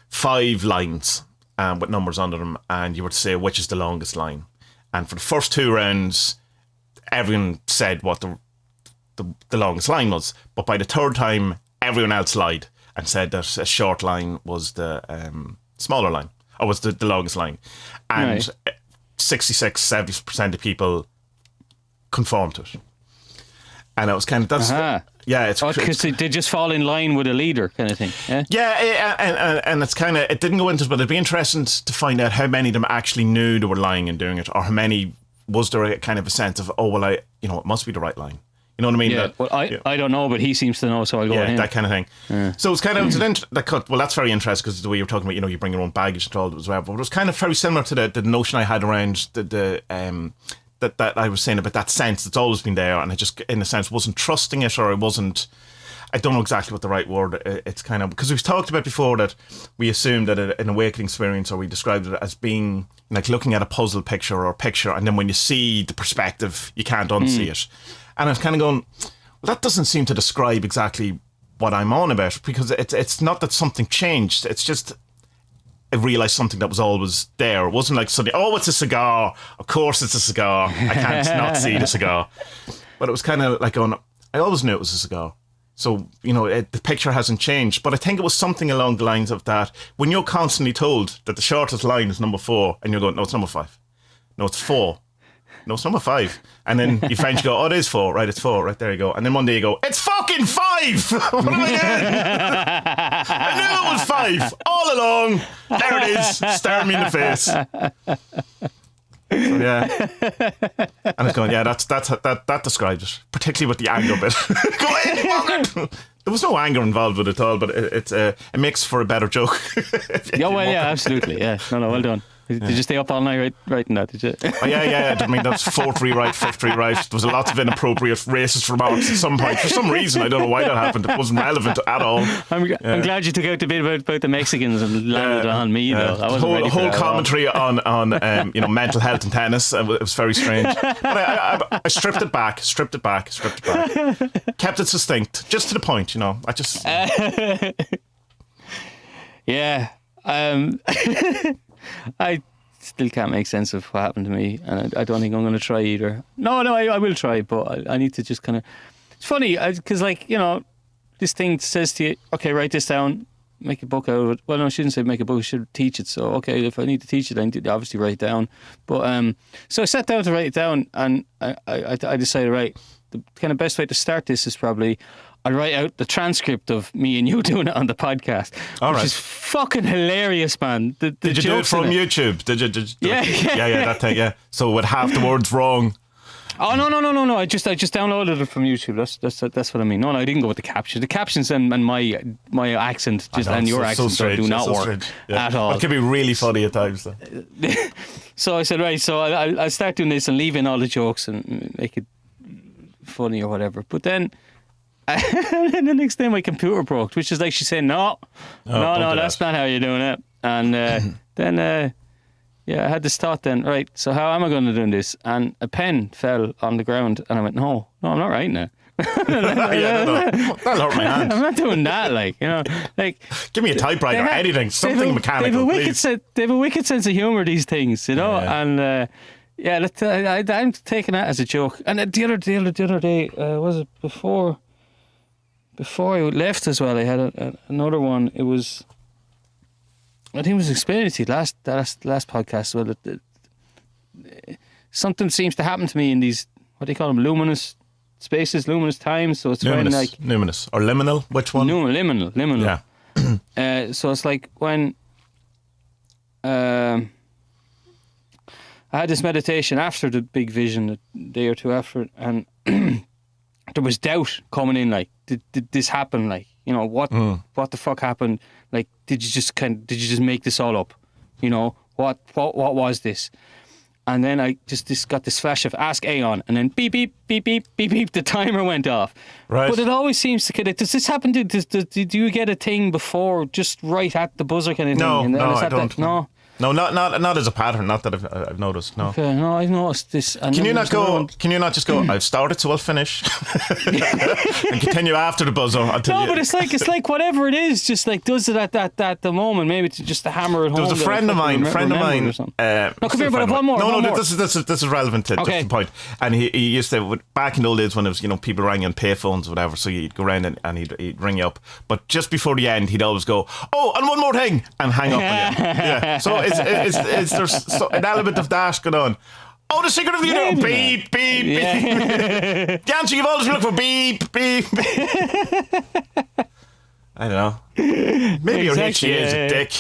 5 lines with numbers under them, and you were to say which is the longest line. And for the first 2 rounds, everyone said what the longest line was, but by the 3rd time, everyone else lied and said that a short line was the smaller line, or was the longest line. And 66-70% of people conformed to it. And it was kind of, that's... Yeah, it's because they just fall in line with a leader, kind of thing. Yeah, and it's kind of, it didn't go into it, but it'd be interesting to find out how many of them actually knew they were lying and doing it, or how many was there a kind of a sense of, it must be the right line. You know what I mean? Yeah. I don't know, but he seems to know, so I'll go with him. That kind of thing. Yeah. So it's kind of that's very interesting because the way you're talking about, you bring your own baggage and all as well. But it was kind of very similar to the notion I had around that I was saying about that sense that's always been there, and I just, in a sense, wasn't trusting it, or I wasn't. I don't know exactly what the right word. It's kind of because we've talked about before that we assumed that an awakening experience, or we described it as being like looking at a puzzle picture or a picture, and then when you see the perspective, you can't unsee it. And I was kind of going, well, that doesn't seem to describe exactly what I'm on about, because it's not that something changed. It's just I realised something that was always there. It wasn't like suddenly, it's a cigar. Of course it's a cigar. I can't not see the cigar. But it was kind of like going, I always knew it was a cigar. So, the picture hasn't changed. But I think it was something along the lines of that. When you're constantly told that the shortest line is number 4, and you're going, no, it's number 5. No, it's 4. No, it's number 5. And then you finally go, it is 4. Right, it's 4. Right, there you go. And then one day you go, it's fucking 5! What am I doing? I knew it was 5 all along. There it is, staring me in the face. So, yeah. And it's going, that describes it. Particularly with the anger bit. Go ahead, fuck it! There was no anger involved with it at all, but it makes for a better joke. Absolutely. Yeah. No, well done. Did you stay up all night writing that, did you? Oh, yeah. I mean, that's 4th rewrite, 5th rewrite. There was a lot of inappropriate racist remarks at some point. For some reason, I don't know why that happened. It wasn't relevant at all. I'm glad you took out the bit about the Mexicans and landed on me, though. I wasn't ready for whole that commentary on mental health and tennis. It was very strange. But I stripped it back. Kept it succinct, just to the point, I just... Yeah. I still can't make sense of what happened to me, and I don't think I'm going to try either. No, I will try, but I need to just kind of... It's funny, because, this thing says to you, okay, write this down, make a book out of it. Well, no, I shouldn't say make a book, I should teach it. So, okay, if I need to teach it, I need to obviously write it down. But, so I sat down to write it down, and I decided, right, the kind of best way to start this is probably I'll write out the transcript of me and you doing it on the podcast, which is fucking hilarious, man. Did you do it from YouTube? Did you? Yeah, that thing. Yeah. So with half the words wrong. Oh no! I just downloaded it from YouTube. That's what I mean. No, I didn't go with the captions. The captions and my accent and your accent do not work at all. It can be really funny at times, though. So I said, right. So I'll start doing this and leave in all the jokes and make it funny or whatever. But then, and the next day my computer broke, which is like she said, no, that's not how you're doing it. And then. Yeah, I had this thought then, right, so how am I going to do this? And a pen fell on the ground and I went, no, I'm not writing it. That'll hurt my hand. I'm not doing that, like. Give me a typewriter, anything, something mechanical, please. They have a wicked sense of humour, these things, and I'm taking that as a joke. And the other day, was it before I left as well, I had another one. It was... I think it was explaining to you last podcast. Well, something seems to happen to me in these, what do you call them, luminous spaces, luminous times. So it's luminous, when like luminous or liminal. Which one? Liminal. Yeah. So it's like when I had this meditation after the big vision, a day or two after, and there was doubt coming in. Like, did this happen? Like, you know, what the fuck happened? Like, did you just make this all up? You know, what was this? And then I just got this flash of ask Aeon, and then beep beep beep beep beep beep. The timer went off. Right. But it always seems to. Does this happen? Do you get a thing before, just right at the buzzer kind of thing? No, I don't. No. No, not as a pattern. Not that I've noticed. No. Okay, no, I've noticed this. And Can you not go? Can you not just go? I've started, so I'll finish, and continue after the buzzer until. No, but it's like whatever it is, just like does it at the moment. Maybe it's just to hammer it home. There was a friend of mine. No, come here, but one more. This is relevant to the point. And he used to, back in the old days when it was, you know, people rang on payphones or whatever, so you'd go around and he'd ring you up. But just before the end, he'd always go, "Oh, and one more thing," and hang up again. Yeah. So is there an element of that going on? Oh, the secret of the universe. Beep, beep, beep. The answer you've always looked for. Beep, beep, beep. I don't know. Maybe your HCA is a dick.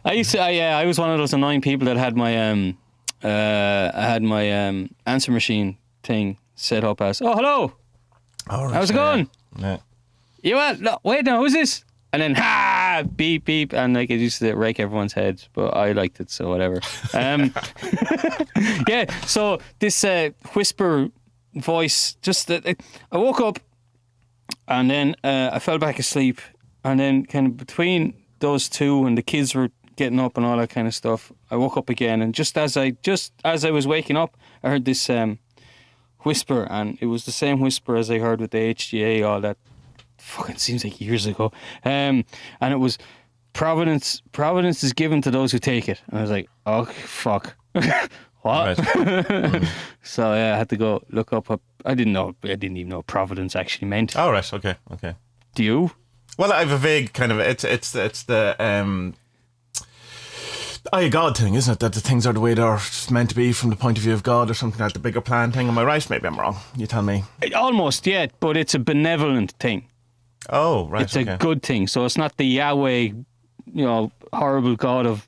I was one of those annoying people that had my answer machine thing set up as, oh, hello. All right, how's it going? Yeah. You what? No, wait, no, who's this? And then beep beep, and like it used to rake everyone's heads, but I liked it, so whatever. Yeah. So this whisper voice, just I woke up, and then I fell back asleep, and then kind of between those two, and the kids were getting up and all that kind of stuff, I woke up again, and just as I was waking up, I heard this whisper, and it was the same whisper as I heard with the HGA, all that. Fucking seems like years ago. And it was providence is given to those who take it. And I was like, oh fuck. What? Right. So yeah, I had to go look up. I didn't even know what providence actually meant. All right. Okay. Do you? Well, I have a vague kind of it's the eye of God thing, isn't it? That the things are the way they're meant to be from the point of view of God, or something like the bigger plan thing. Am I right? Maybe I'm wrong. You tell me. Almost, yeah, but it's a benevolent thing. Oh, right. It's a good thing. So it's not the Yahweh, you know, horrible God of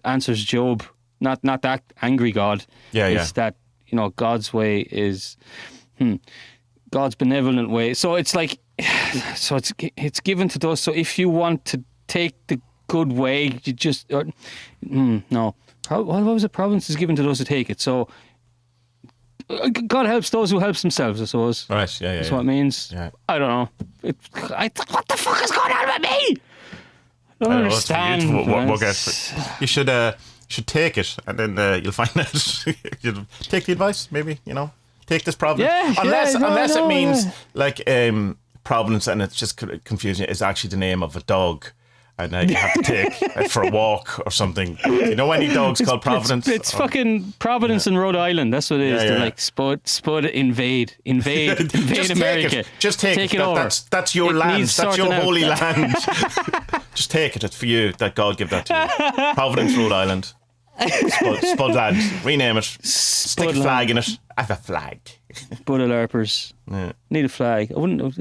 answers Job. Not that angry God. Yeah. It's that, you know, God's way is God's benevolent way. So it's like, so it's given to those. So if you want to take the good way, you just no. What was it? Providence is given to those who take it. So God helps those who helps themselves, I suppose. Right, yeah. That's what it means. Yeah. I don't know. What the fuck is going on with me? I don't understand. You should take it, and then you'll find out. You'll take the advice, maybe, you know. Take this providence. Unless it means like providence, and it's just confusing. It's actually the name of a dog. And you have to take it for a walk or something. You know any dogs called Providence? It's fucking Providence in Rhode Island. That's what it is. They're like Spud invade America. Just take it over. That's your land. That's your holy land. Just take it. It's for you. That God give that to you. Providence, Rhode Island. Spud lads, rename it. Stick a flag in it. I have a flag. Spud of LARPers. Yeah. Need a flag. I wouldn't.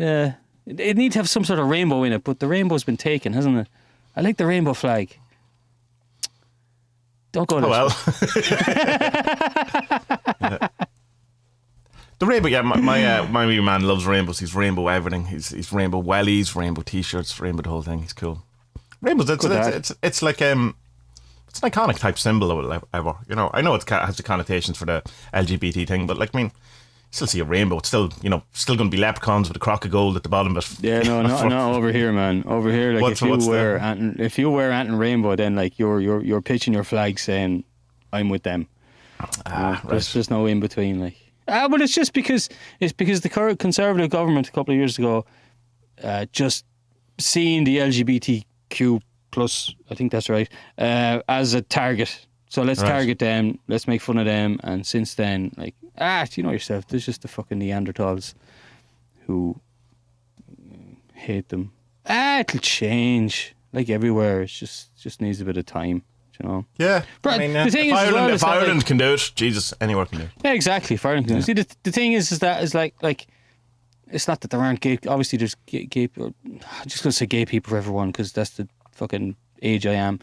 It need to have some sort of rainbow in it, but the rainbow's been taken, hasn't it? I like the rainbow flag. Don't go there. Oh well. The rainbow, yeah. My wee man loves rainbows. He's rainbow everything. He's rainbow wellies, rainbow t-shirts, rainbow the whole thing. He's cool. Rainbows. It's like it's an iconic type symbol or whatever. You know, I know it has the connotations for the LGBT thing, but like, I mean, you still see a rainbow. It's still, you know, still going to be leprechauns with a crock of gold at the bottom of it. Yeah, no, not over here, man. Over here, like, if you wear Ant and Rainbow, then like you're pitching your flag saying, "I'm with them." Right. There's no in between, like. But it's just because the current Conservative government a couple of years ago just seen the LGBTQ plus, I think that's right, as a target. So let's target them, let's make fun of them. And since then, like, you know yourself, there's just the fucking Neanderthals who hate them. It'll change, like everywhere. It just needs a bit of time. You know? Yeah, but I mean, the thing if Ireland can do it, Jesus, anywhere can do it. Yeah, exactly. If Ireland can do it. See, the thing is that is like it's not that there aren't gay. Obviously, there's gay. I'm just gonna say gay people for everyone because that's the fucking age I am.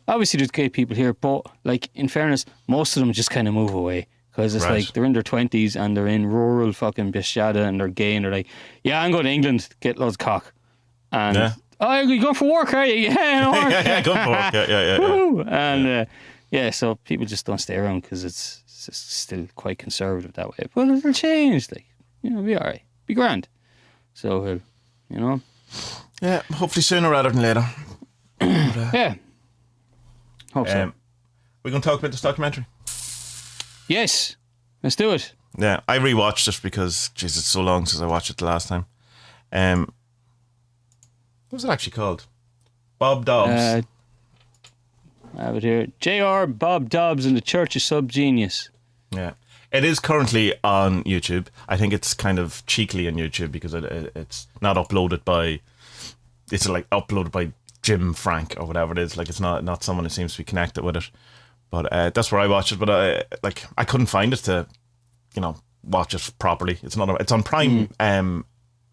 Obviously, there's gay people here, but like in fairness, most of them just kind of move away because it's like they're in their 20s and they're in rural fucking Bistiada and they're gay and they're like, yeah, I'm going to England to get loads of cock and. Oh, you're going for work, are you? Yeah, yeah, go for work. Yeah. And so people just don't stay around because it's still quite conservative that way. But it'll change, like, you know, be alright, be grand. So, you know, yeah, hopefully sooner rather than later. Yeah, hope so. We're going to talk about this documentary. Yes, let's do it. Yeah, I rewatched it because, jeez, it's so long since I watched it the last time. What was it actually called? Bob Dobbs. I have it here. J.R. Bob Dobbs and The Church of SubGenius. Yeah. It is currently on YouTube. I think it's kind of cheekily on YouTube because it's not uploaded by... It's like uploaded by Jim Frank or whatever it is. Like, it's not someone who seems to be connected with it. But that's where I watched it. But I couldn't find it to, you know, watch it properly. It's on Prime...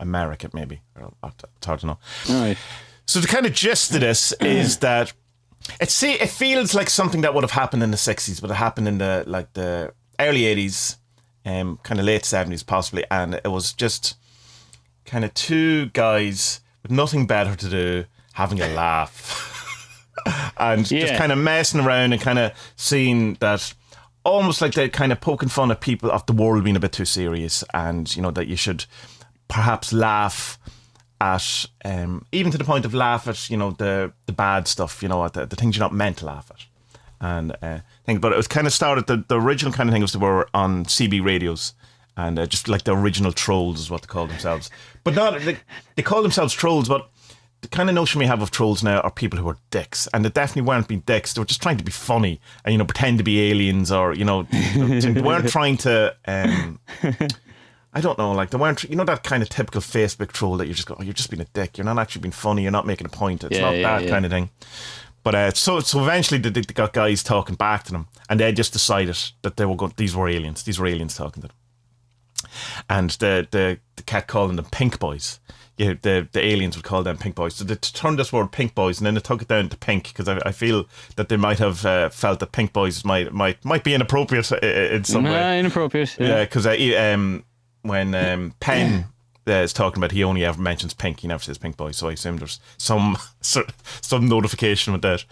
America, maybe. It's hard to know. Right. So the kind of gist of this is that it feels like something that would have happened in the 60s, but it happened in the early 80s, kind of late 70s possibly, and it was just kind of two guys with nothing better to do having a laugh and just kind of messing around and kind of seeing that almost like they're kind of poking fun at people of the world being a bit too serious, and you know that you should perhaps laugh at, even to the point of laugh at, you know, the bad stuff, you know, at the things you're not meant to laugh at. And but it was kind of started, the original kind of thing was they were on CB radios, and just like the original trolls is what they call themselves. But not, they call themselves trolls, but the kind of notion we have of trolls now are people who are dicks, and they definitely weren't being dicks. They were just trying to be funny and, you know, pretend to be aliens, or, you know, they weren't trying to... I don't know, like, they weren't, you know, that kind of typical Facebook troll that you just go, oh, you're just being a dick, you're not actually being funny, you're not making a point, it's not that kind of thing. But so eventually they got guys talking back to them, and they just decided that these were aliens talking to them. And the cat calling them pink boys. Yeah, the aliens would call them pink boys. So they turned this word pink boys, and then they took it down to pink, because I feel that they might have felt that pink boys might be inappropriate in some way. Inappropriate. Yeah, because when Penn is talking about, he only ever mentions pink, he never says pink boy, so I assume there's some notification with that.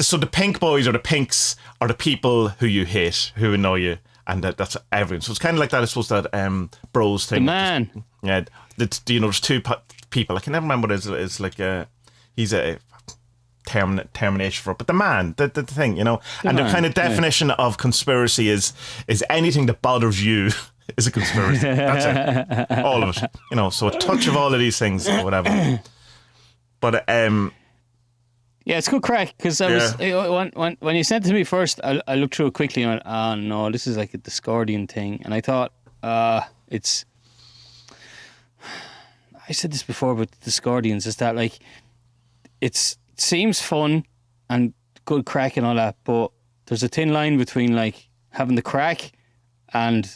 So the pink boys or the pinks are the people who you hate, who annoy you, and that's everyone. So it's kind of like that, I suppose, that bros thing. The man. Yeah, you know, there's two people, I can never remember what it is. It's like he's a termination for it, but the man, the thing, you know, the kind of definition of conspiracy is anything that bothers you is a conspiracy. That's it. All of it. You know, so a touch of all of these things or whatever. But yeah, it's good crack, because I was when you sent it to me first, I looked through it quickly and went, oh no, this is like a Discordian thing, and I thought it's, I said this before about the Discordians, is that like it seems fun and good crack and all that, but there's a thin line between like having the crack and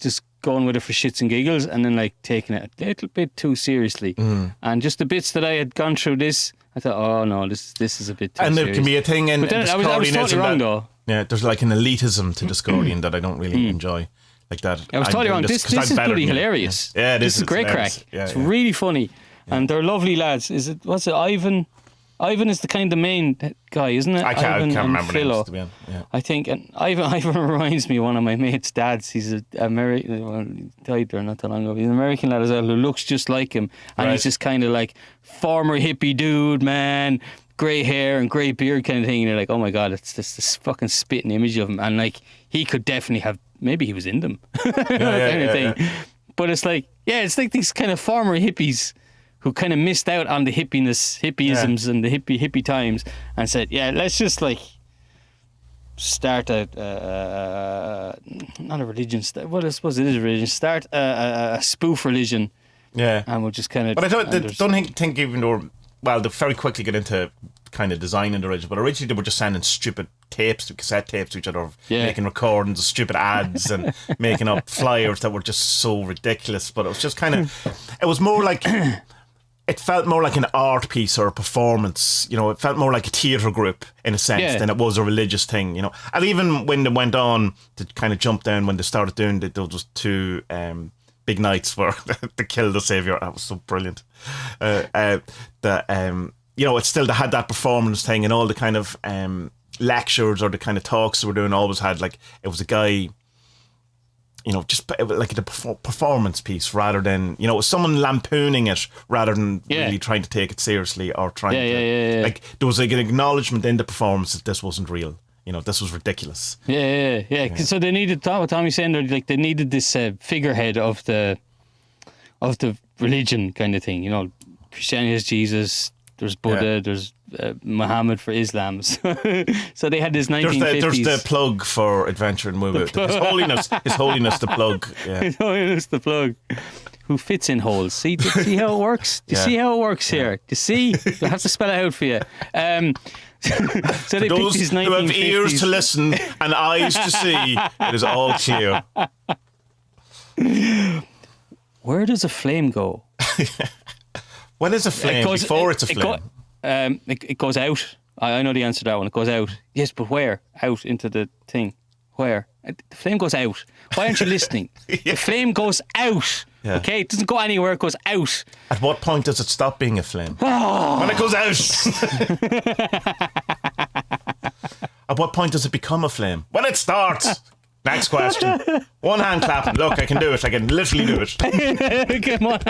just going with it for shits and giggles, and then like taking it a little bit too seriously. And just the bits that I had gone through this, I thought, oh no, this is a bit too and there serious. can be a thing in But then I was totally wrong though. Yeah, there's like an elitism to Discordian that I don't really enjoy. Like that. I was totally wrong. This is bloody hilarious. Yeah, this is great hilarious. crack. Yeah, it's really funny, and they're lovely lads. What's it? Ivan is the kind of main guy, isn't it? I can't remember Philo, names, to be honest. Yeah. I think, and Ivan reminds me of one of my mate's dads. He's an American. Well, he died there not that long ago. He's an American lad as well who looks just like him, and he's just kind of like former hippie dude, man, grey hair and grey beard kind of thing. And you're like, oh my god, it's just this fucking spitting image of him, and like he could definitely have. Maybe he was in them, kind of thing. Yeah. But it's like these kind of former hippies who kind of missed out on the hippieisms and the hippie times, and said, yeah, let's just like start not a religion. Well, I suppose it is a religion. Start a spoof religion. Yeah, and we'll just kind of. But I don't think even though, well, they very quickly get into kind of designing the religion, but originally they were just sending stupid cassette tapes to each other, making recordings of stupid ads and making up flyers that were just so ridiculous. But it was just kind of, it was more like, it felt more like an art piece or a performance. You know, it felt more like a theatre group in a sense than it was a religious thing. You know, and even when they went on to kind of jump down when they started doing those two big nights for to kill the Saviour, that was so brilliant. You know, it's still, they had that performance thing, and all the kind of lectures or the kind of talks they were doing always had, like, it was a guy, you know, just like a performance piece rather than, you know, it was someone lampooning it rather than really trying to take it seriously or trying to, like, there was like an acknowledgement in the performance that this wasn't real. You know, this was ridiculous. Yeah. So they needed, what Tommy's saying, like, they needed this figurehead of the religion kind of thing. You know, Christianity is Jesus. There's Buddha, there's Muhammad for Islam. So they had this 1950s. There's the plug for Adventure in Movie. His Holiness the Plug. Yeah. His Holiness the Plug, who fits in holes. See how it works? Do you see how it works here? Do you see? I'll have to spell it out for you. So they those these who have ears to listen and eyes to see, it is all clear. Where does a flame go? When is a flame? Before it's a flame? It goes out. I know the answer to that one. It goes out. Yes, but where? Out into the thing. Where? The flame goes out. Why aren't you listening? The flame goes out. Yeah. Okay? It doesn't go anywhere. It goes out. At what point does it stop being a flame? When it goes out. At what point does it become a flame? When it starts. Next question. One hand clapping. Look, I can do it. I can literally do it. Come on.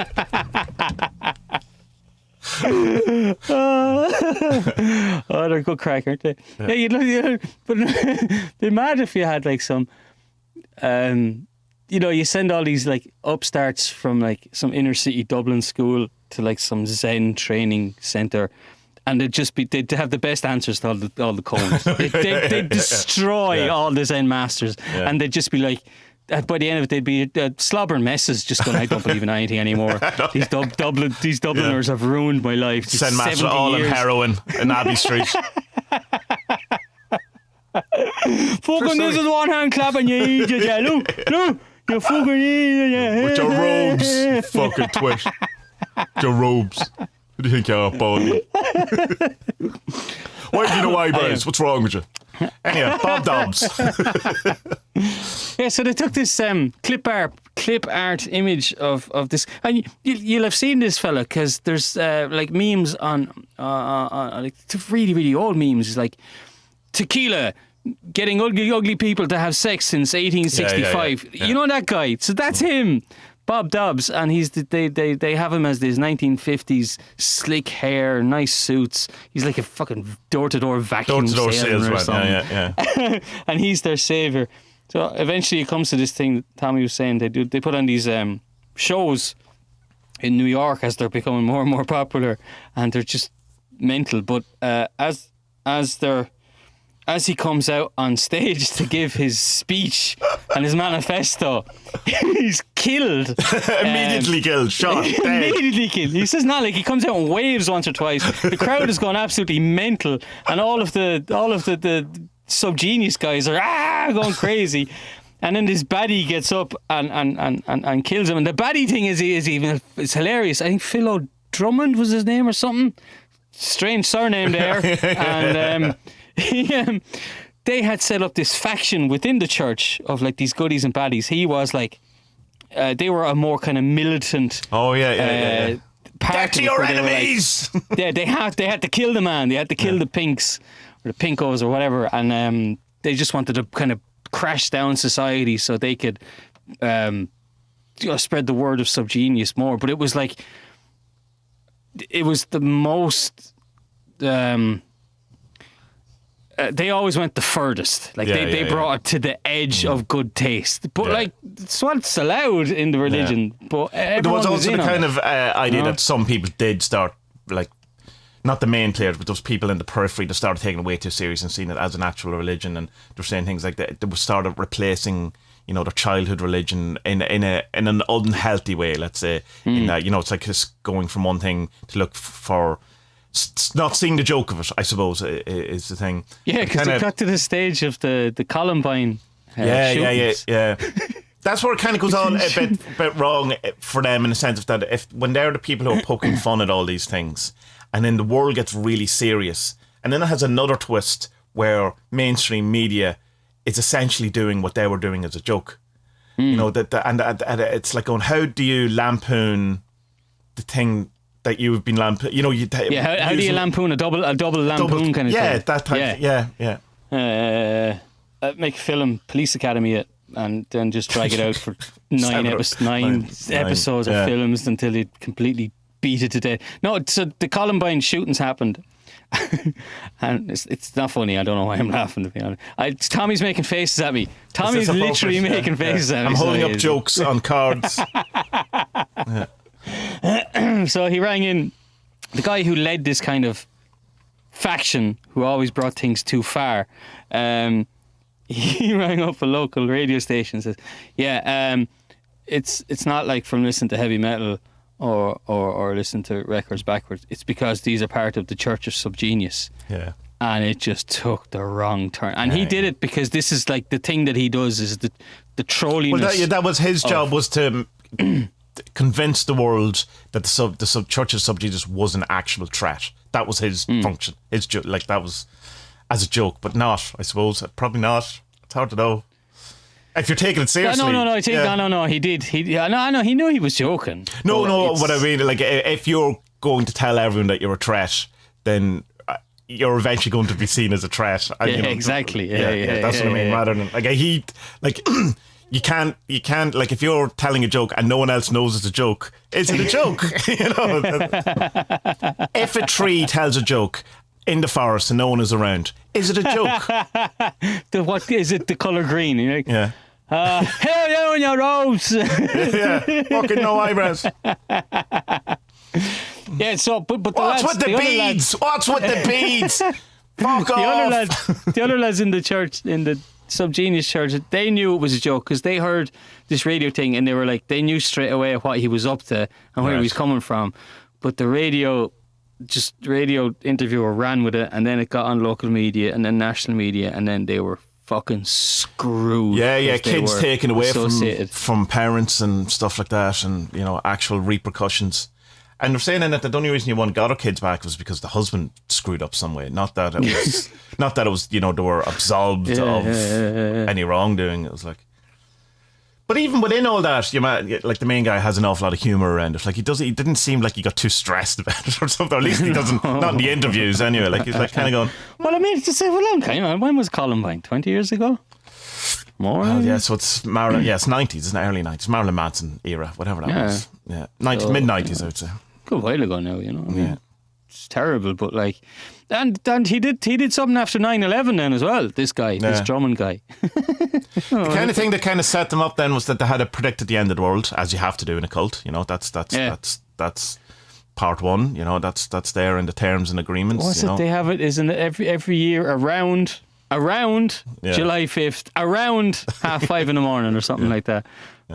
They're good crack, aren't they? Yeah, you'd look, but it'd be mad if you had like some, you know, you send all these like upstarts from like some inner city Dublin school to like some Zen training centre. And they'd have the best answers to all the cones. They'd destroy all the Zen masters. Yeah. And they'd just be like, by the end of it, they'd be slobbering messes, just going, I don't believe in anything anymore. These Dubliners have ruined my life. Zen masters all in heroin in Abbey Street. Fucking this is one hand clapping, you idiot. Yeah, look, you fucking idiot. With your robes, you fucking twit. Your robes. Who do you think you are, Baldy? Why do you know eyebrows? What's wrong with you? Anyway, Bob Dobbs. Yeah, so they took this clip art image of this, and you'll have seen this fella because there's like memes on like really really old memes. It's like tequila getting ugly people to have sex since 1865. Yeah. You know that guy? So that's him. Bob Dobbs, and they have him as this 1950s slick hair, nice suits. He's like a fucking door-to-door vacuum salesman or something. Yeah. And he's their saviour. So eventually it comes to this thing that Tommy was saying. They put on these shows in New York as they're becoming more and more popular, and they're just mental. But as he comes out on stage to give his speech and his manifesto, he's killed. Immediately killed, shot, dead. Immediately killed. He says not like he comes out in waves once or twice. The crowd is going absolutely mental, and all of the SubGenius guys are going crazy. And then this baddie gets up and kills him. And the baddie thing is it's hilarious. I think Phil O'Drummond was his name or something. Strange surname there. And they had set up this faction within the church of like these goodies and baddies. He was like, they were a more kind of militant. Oh yeah. Back to your enemies. Like, they had to kill the man. They had to kill the pinks or the pinkos or whatever. And they just wanted to kind of crash down society so they could spread the word of SubGenius more. But it was like, it was the most they always went the furthest. Like they brought it to the edge of good taste. But like, it's what's allowed in the religion. But there was also the kind of idea that some people did start, like, not the main players, but those people in the periphery that started taking it way too serious and seeing it as an actual religion, and they were saying things like that. They started replacing, you know, their childhood religion in an unhealthy way. Let's say, in that, you know, it's like just going from one thing to look for, not seeing the joke of it, I suppose, is the thing. Yeah, because it got to the stage of the Columbine. Yeah. That's where it kind of goes on a bit wrong for them, in the sense of that when they're the people who are poking fun at all these things, and then the world gets really serious, and then it has another twist where mainstream media is essentially doing what they were doing as a joke. You know, and it's like going, how do you lampoon the thing that you've been lampoon? You know, how do you lampoon a double lampoon kind of thing? Yeah, that type. Yeah. Make a film, Police Academy it, and then just drag it out for nine episodes of films until it completely beat it to death. No, so the Columbine shootings happened. And it's not funny. I don't know why I'm laughing, to be honest. Tommy's making faces at me. Tommy's literally making faces at me. I'm holding up jokes on cards. So he rang in the guy who led this kind of faction, who always brought things too far. He rang up a local radio station and says, it's not like from listening to heavy metal or listen to records backwards. It's because these are part of the Church of SubGenius. Yeah. And it just took the wrong turn. And he did it because this is like the thing that he does, is the trolliness. Well, that was his job, was to convince the world that the Church of SubGenius was an actual threat. That was his function. That was as a joke, but not, I suppose. Probably not. It's hard to know. If you're taking it seriously. No, he did. He knew he was joking. No, what I mean, like, if you're going to tell everyone that you're a threat, then you're eventually going to be seen as a threat. Exactly. That's what I mean. Rather than, like, you can't, like, if you're telling a joke and no one else knows it's a joke, is it a joke? You know, if a tree tells a joke in the forest and no one is around, is it a joke? What is it? The colour green? You're like, hell you and your rose. Fucking no eyebrows. Yeah. So, but what's with the beads? What's with the beads? Fuck off. The other lads in the church, in the SubGenius church, they knew it was a joke because they heard this radio thing and they were like, they knew straight away what he was up to and where he was coming from. But the radio interviewer ran with it, and then it got on local media and then national media, and then they were fucking screwed. Yeah, kids taken away from parents and stuff like that, and, you know, actual repercussions. And they're saying that the only reason you got their kids back was because the husband screwed up some way. Not that it was, you know, they were absolved of any wrongdoing. It was like, but even within all that, like, the main guy has an awful lot of humour around it. Like, he didn't seem like he got too stressed about it or something. Or at least he doesn't. Not in the interviews anyway. Like, he's like kind of going, well, I mean, it's a long time. When was Columbine? 20 years ago? More? So it's it's 90s, isn't it? Early 90s. Marilyn Manson era, whatever that was. Yeah, mid-90s, I would say. Good while ago now, you know. I mean, it's terrible, but like, and he did something after 9/11 then as well. This guy, this Drummond guy. The kind of thing that kind of set them up then was that they had predicted the end of the world, as you have to do in a cult. You know, that's part one. You know, that's there in the terms and agreements. What's it? They have it, isn't it? Every year around July 5th, around 5:30 in the morning or something like that.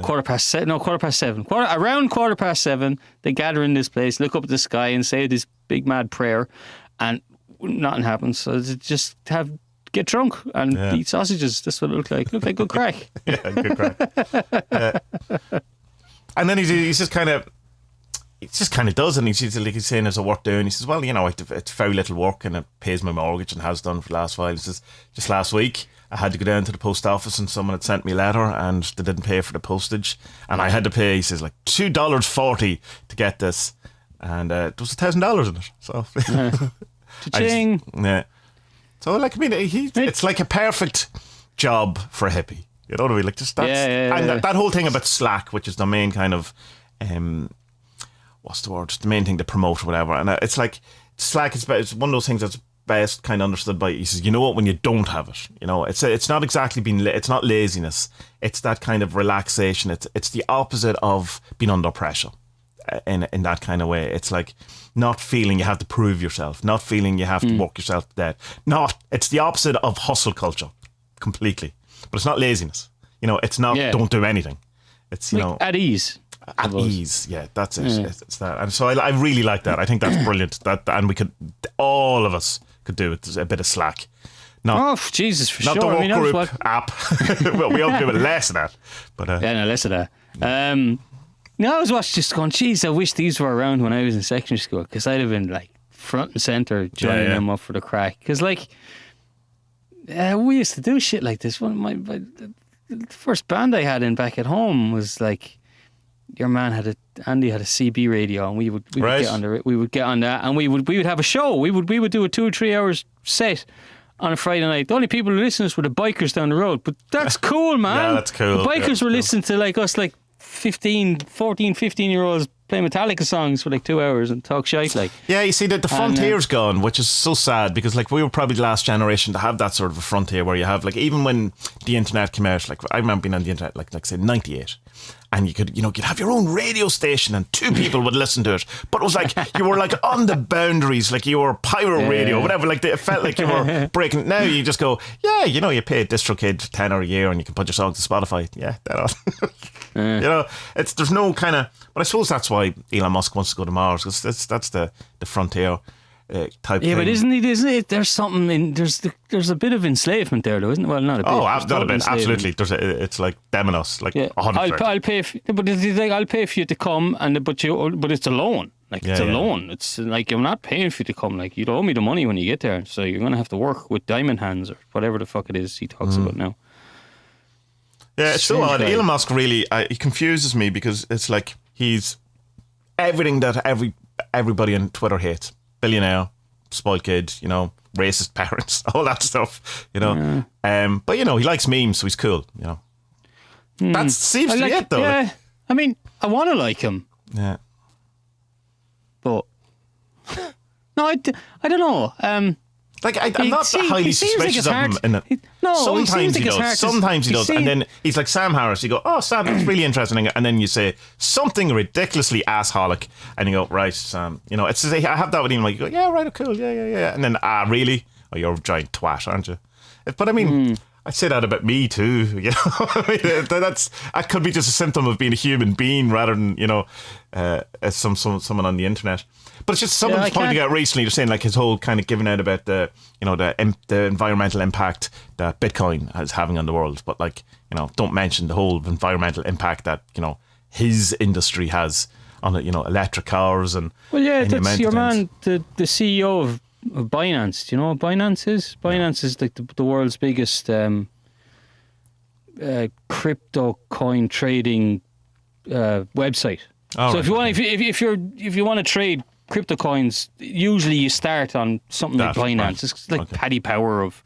Quarter past 7. Around 7:15, they gather in this place, look up at the sky, and say this big mad prayer, and nothing happens. So they just get drunk and eat sausages. That's what it looked like. Looked like good crack. Yeah, good crack. And then he just kind of does, and he's saying there's a work doing. He says, well, it's very little work, and it pays my mortgage and has done for the last while. He says, just last week I had to go down to the post office and someone had sent me a letter and they didn't pay for the postage, and I had to pay, he says, like $2.40 to get this, and there was $1,000 in it. So Cha-ching. So it's like a perfect job for a hippie. You know what I mean? Like just that's and that whole thing about Slack, which is the main kind of what's the word? The main thing to promote or whatever. And it's like Slack is one of those things that's best kind of understood by, he says, you know what, when you don't have it, it's not exactly it's not laziness. It's that kind of relaxation. It's the opposite of being under pressure in that kind of way. It's like not feeling you have to prove yourself, not feeling you have to work yourself to death. It's the opposite of hustle culture completely. But it's not laziness. It's not don't do anything. It's, like at ease. At ease, yeah, that's it. Yeah. It's that. And so I really like that. I think that's brilliant. And all of us could do it, a bit of Slack. Jesus, for not sure. Not the work group app. Well, we all do it less of that. But less of that. I was watching just going, geez, I wish these were around when I was in secondary school, because I'd have been like front and centre joining them up for the crack. Because we used to do shit like this. The first band I had in back at home was like, your man Andy had a CB radio, and we would get on we would get on that, and we would have a show. We would do a 2 or 3 hours set on a Friday night. The only people who listened to us were the bikers down the road, but that's cool, man. Yeah, that's cool. The bikers were listening to like us, like 14, 15-year-olds play Metallica songs for like 2 hours and talk shite like. Yeah, you see, the frontier's gone, which is so sad, because like we were probably the last generation to have that sort of a frontier where you have, like, even when the internet came out, like I remember being on the internet like say 98, and you could you'd have your own radio station and 2 people would listen to it, but it was like you were like on the boundaries, like you were pirate radio, whatever. Like it felt like you were breaking. Now you just go, you pay DistroKid $10 a year and you can put your songs to Spotify. Yeah, that all. There's no kind of. But I suppose that's why Elon Musk wants to go to Mars, because that's the frontier type thing. Yeah, but isn't it? There's something in there's a bit of enslavement there, though, isn't it? Well, not a bit. Oh, not a bit. Absolutely. It's like them and us, like 100%. I'll pay. But it's like, I'll pay for you to come, but it's a loan. Like it's a loan. It's like, I'm not paying for you to come. Like, you'd owe me the money when you get there, so you're gonna have to work with diamond hands or whatever the fuck it is he talks about now. Yeah, it's so odd. Elon Musk really he confuses me, because it's like he's everything that everybody on Twitter hates. Billionaire, spoiled kid, racist parents, all that stuff, but he likes memes, so he's cool, that seems to be it, though. Yeah, I mean, I want to like him, but no, I don't know. I'm not highly suspicious of him. Sometimes he does. Sometimes he does. And then he's like Sam Harris. You go, oh, Sam, that's really interesting. And then you say something ridiculously assholic, and you go, right, Sam. It's I have that with him. Like, you go, yeah, right, cool, yeah. And then, really? Oh, you're a giant twat, aren't you? But I mean, I'd say that about me too. That could be just a symptom of being a human being rather than as someone on the internet. But it's just someone was pointing out recently, they're saying like his whole kind of giving out about the environmental impact that Bitcoin is having on the world. But like, don't mention the whole environmental impact that, his industry has on it, electric cars and. Well, yeah, that's your man, the CEO of Binance. Do you know what Binance is? Binance is like the world's biggest crypto coin trading website. Oh, so right, if you want to trade crypto coins, usually you start on something like Binance. Right. It's like Paddy Power of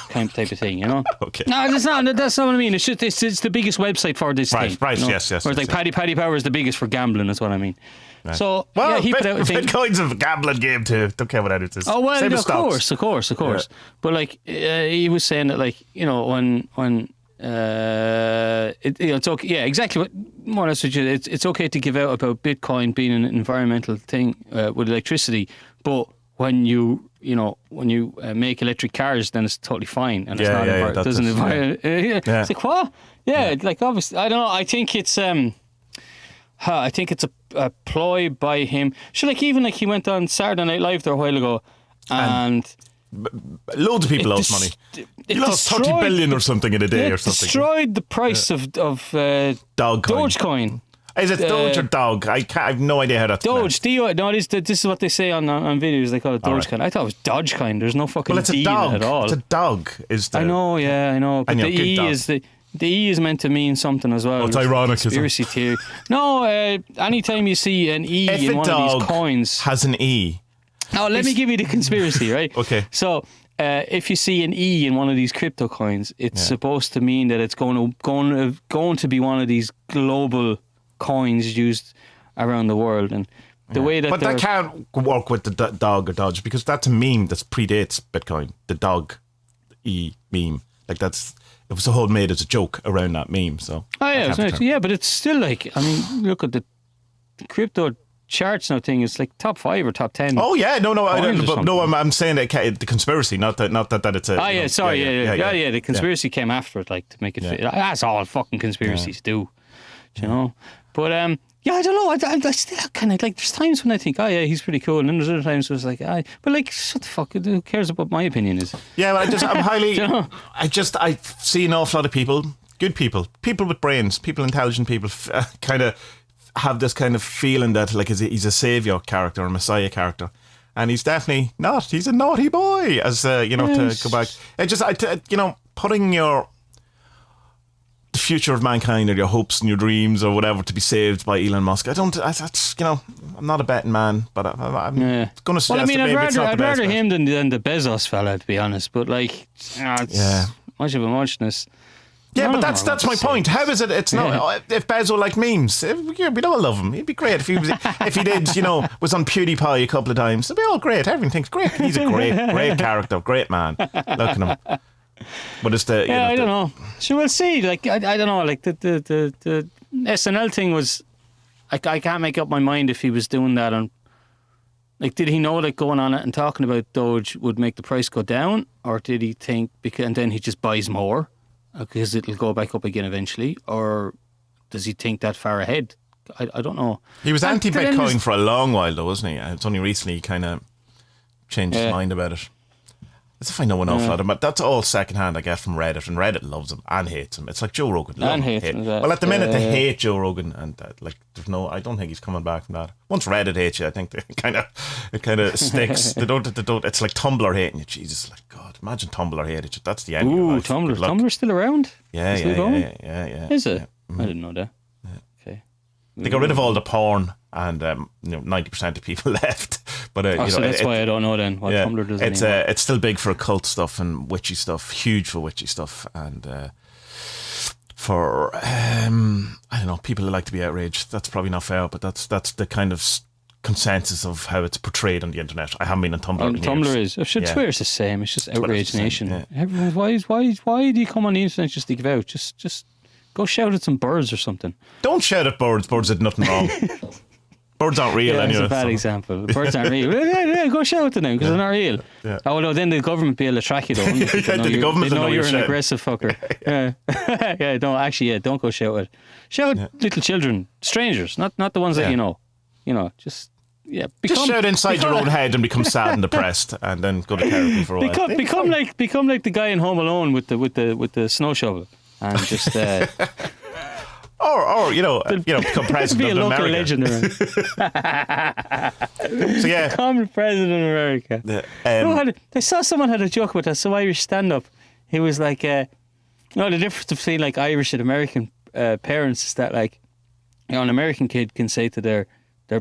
type of thing, Okay. No, that's not what I mean. It's just it's the biggest website for this thing. Right, yes. Whereas like Paddy Power is the biggest for gambling. That's what I mean. Right. So he put out a thing. Bitcoin's a gambling game too. Don't care what it is. Oh well, of course. Yeah. But like he was saying that, like, when it's okay. Yeah, exactly. What more or less it's okay to give out about Bitcoin being an environmental thing with electricity, but when you when you make electric cars, then it's totally fine, and it's Yeah, not yeah, it doesn't environment. Yeah. It's like what? Yeah, like obviously, I don't know. I think it's a ploy by him. So like even like he went on Saturday Night Live there a while ago, and loads of people lost money. He lost 30 billion or something in a day or something. Destroyed the price of Dogecoin. Is it Doge or Dog? I have no idea how that's Doge. This is what they say on videos. They call it Dogecoin. Right. I thought it was Dogecoin. There's no fucking it's D a dog. in it at all. It's a dog. I know. But the E is the E is meant to mean something as well. Oh, it's ironic. Conspiracy theory. No, anytime you see an E in one of these coins, has an E. Now let me give you the conspiracy, right? Okay. So. If you see an E in one of these crypto coins, it's supposed to mean that it's going to be one of these global coins used around the world, and the way that. But that can't work with the dog or Dodge, because that's a meme that predates Bitcoin. The dog E meme, like it was all made as a joke around that meme. So. Oh yeah, but it's still like, I mean, look at the crypto charts now thing. It's like top 5 or top 10. Oh yeah, no, I'm saying that the conspiracy, not that it's a. Oh yeah, sorry, yeah. The conspiracy came after it, like to make it fit. That's all fucking conspiracies do, you know. But I don't know. I still kind of like. There's times when I think, oh yeah, he's pretty cool, and then there's other times where it's like, but like, shut the fuck. Who cares what my opinion is? Yeah, but I'm highly. You know? I see an awful lot of people, good people with brains, intelligent people, kind of have this kind of feeling that like he's a savior character, a messiah character, and he's definitely not. He's a naughty boy, as to go back. Putting the future of mankind or your hopes and your dreams or whatever to be saved by Elon Musk. I'm not a betting man, but I'm going to suggest. Well, I mean, I'd rather him than the Bezos fella, to be honest. But like, it's much of a muchness. Yeah, but that's my point. How is it? It's not. If Bezos liked memes, we'd all love him. He'd be great if he was. If he did, was on PewDiePie a couple of times. It'd be all great. Everyone thinks great. He's a great character, great man. Look at him. But it's the. I don't know. So we'll see. Like I don't know. Like the SNL thing was. I can't make up my mind if he was doing that on. Like, did he know that going on it and talking about Doge would make the price go down, or did he think and then he just buys more? Because it'll go back up again eventually, or does he think that far ahead? I don't know. He was anti-Bitcoin for a long while, though, wasn't he? It's only recently he kind of changed his mind about it. As if I know an awful lot about. That's all secondhand I get from Reddit, and Reddit loves him and hates him. It's like Joe Rogan. And hates him. Well, at the minute they hate Joe Rogan, and there's no. I don't think he's coming back from that. Once Reddit hates you, I think it kind of sticks. They don't. It's like Tumblr hating you. Jesus, like God, imagine Tumblr hated you. That's the end. Ooh, of your life. Tumblr's still around? Yeah. Is it? I didn't know that. Yeah. Okay. They got rid of all the porn, and 90% of people left. But so that's why I don't know then what Tumblr does anymore. It's still big for occult stuff and witchy stuff, huge for witchy stuff, and for I don't know, people who like to be outraged. That's probably not fair, but that's the kind of consensus of how it's portrayed on the internet. I haven't been on Tumblr. Tumblr is. Twitter's the same. It's just outrage nation. Yeah. Everyone, why do you come on the internet just to give out? Just go shout at some birds or something. Don't shout at birds. Birds did nothing wrong. Birds aren't real anyway. That's a bad example. Birds aren't real. Yeah, go shout to them because they're not real. Yeah. Oh no, then the government be able to track you though. The government know you're an aggressive fucker. Don't go shout at. Shout at little children, strangers, not the ones that you know. Just shout inside your own head and become sad and depressed, and then go to therapy for a while. Become like the guy in Home Alone with the snow shovel and just. Or become president be a of local America. Legend around. So yeah, become president of America. I saw someone had a joke about that. Some Irish stand-up. He was like, the difference between like Irish and American parents is that like, an American kid can say to their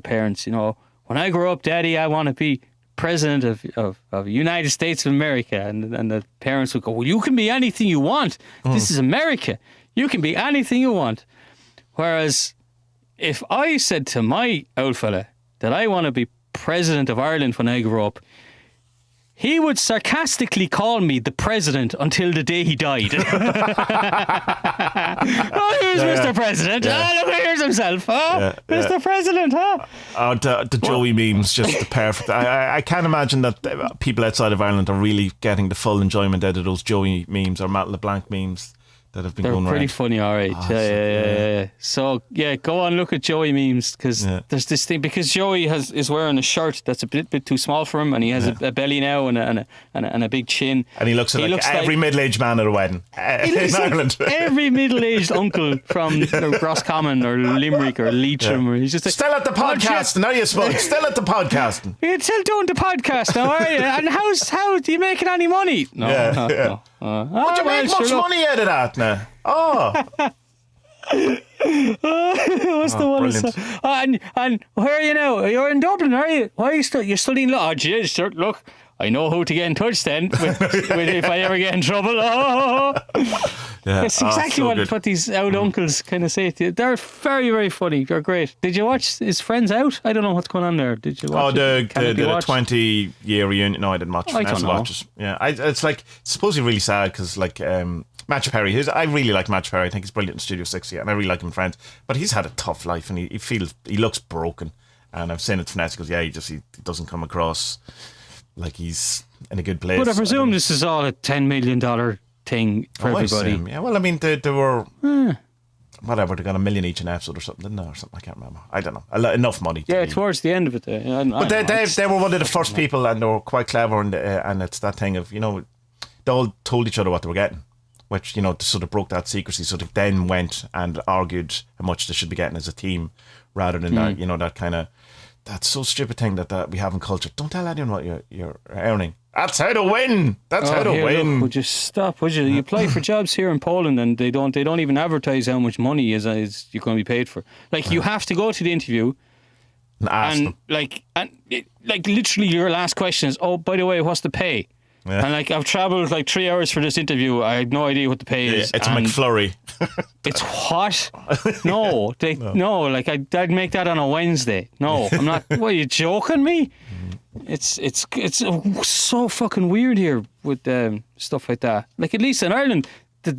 parents, when I grow up, Daddy, I want to be president of the United States of America, and the parents would go, well, you can be anything you want. This is America. You can be anything you want. Whereas if I said to my old fella that I want to be president of Ireland when I grow up, He would sarcastically call me the president until the day he died. Oh, here's Mr. President. Oh, look, here's himself. Oh, Mr. President. Huh? Oh, the Joey memes, just the perfect. I can't imagine that people outside of Ireland are really getting the full enjoyment out of those Joey memes or Matt LeBlanc memes that have been going around. They're pretty funny, all right. Yeah. So, go on, look at Joey memes, because there's this thing, because Joey is wearing a shirt that's a bit too small for him, and he has a belly now and a big chin. And he looks like every middle-aged man at a wedding in Ireland. Like every middle-aged uncle from Roscommon or Limerick or Leitrim. Or he's just still at the podcast, now you Spud. Still at the podcasting. You're still doing the podcast now, are you? And how do you making any money? No. Would you make much money out of that now? Oh. What's the one? And where are you now? You're in Dublin, are you? Why are you you're studying law? Oh, geez, look, I know who to get in touch then with if I ever get in trouble. Oh. Yeah. That's exactly what these old uncles kind of say to you. They're very, very funny. They're great. Did you watch his Friends Out? I don't know what's going on there. Did you watch the 20-year reunion? No, I didn't watch it. I don't know. Watch it. Yeah, it's like supposedly really sad because like Matthew Perry. I really like Matthew Perry. I think he's brilliant in Studio 60, and I really like him in Friends. But he's had a tough life, and he looks broken. And I've seen it from Netflix. He doesn't come across like he's in a good place. But I presume this is all a $10 million thing for everybody. Yeah, well, I mean, they were whatever, they got $1 million each an episode or something, didn't they? Or something, I can't remember. I don't know. Enough money. Yeah, towards the end of it. But they were one of the first people, and they were quite clever, and it's that thing of, they all told each other what they were getting, which, sort of broke that secrecy. So they then went and argued how much they should be getting as a team, rather than that, that kind of, that so stupid thing that we have in culture. Don't tell anyone what you're earning. That's how to win. That's how to win. Look, would you stop? Would you? You apply for jobs here in Poland, and they don't even advertise how much money is you're going to be paid for. Like you have to go to the interview, and ask them. Literally your last question is, oh, by the way, what's the pay? Yeah. And I've travelled 3 hours for this interview. I had no idea what the pay is. It's a McFlurry. It's what? No, no. I'd make that on a Wednesday. No, I'm not. What, are you joking me? It's so fucking weird here with stuff like that. At least in Ireland, the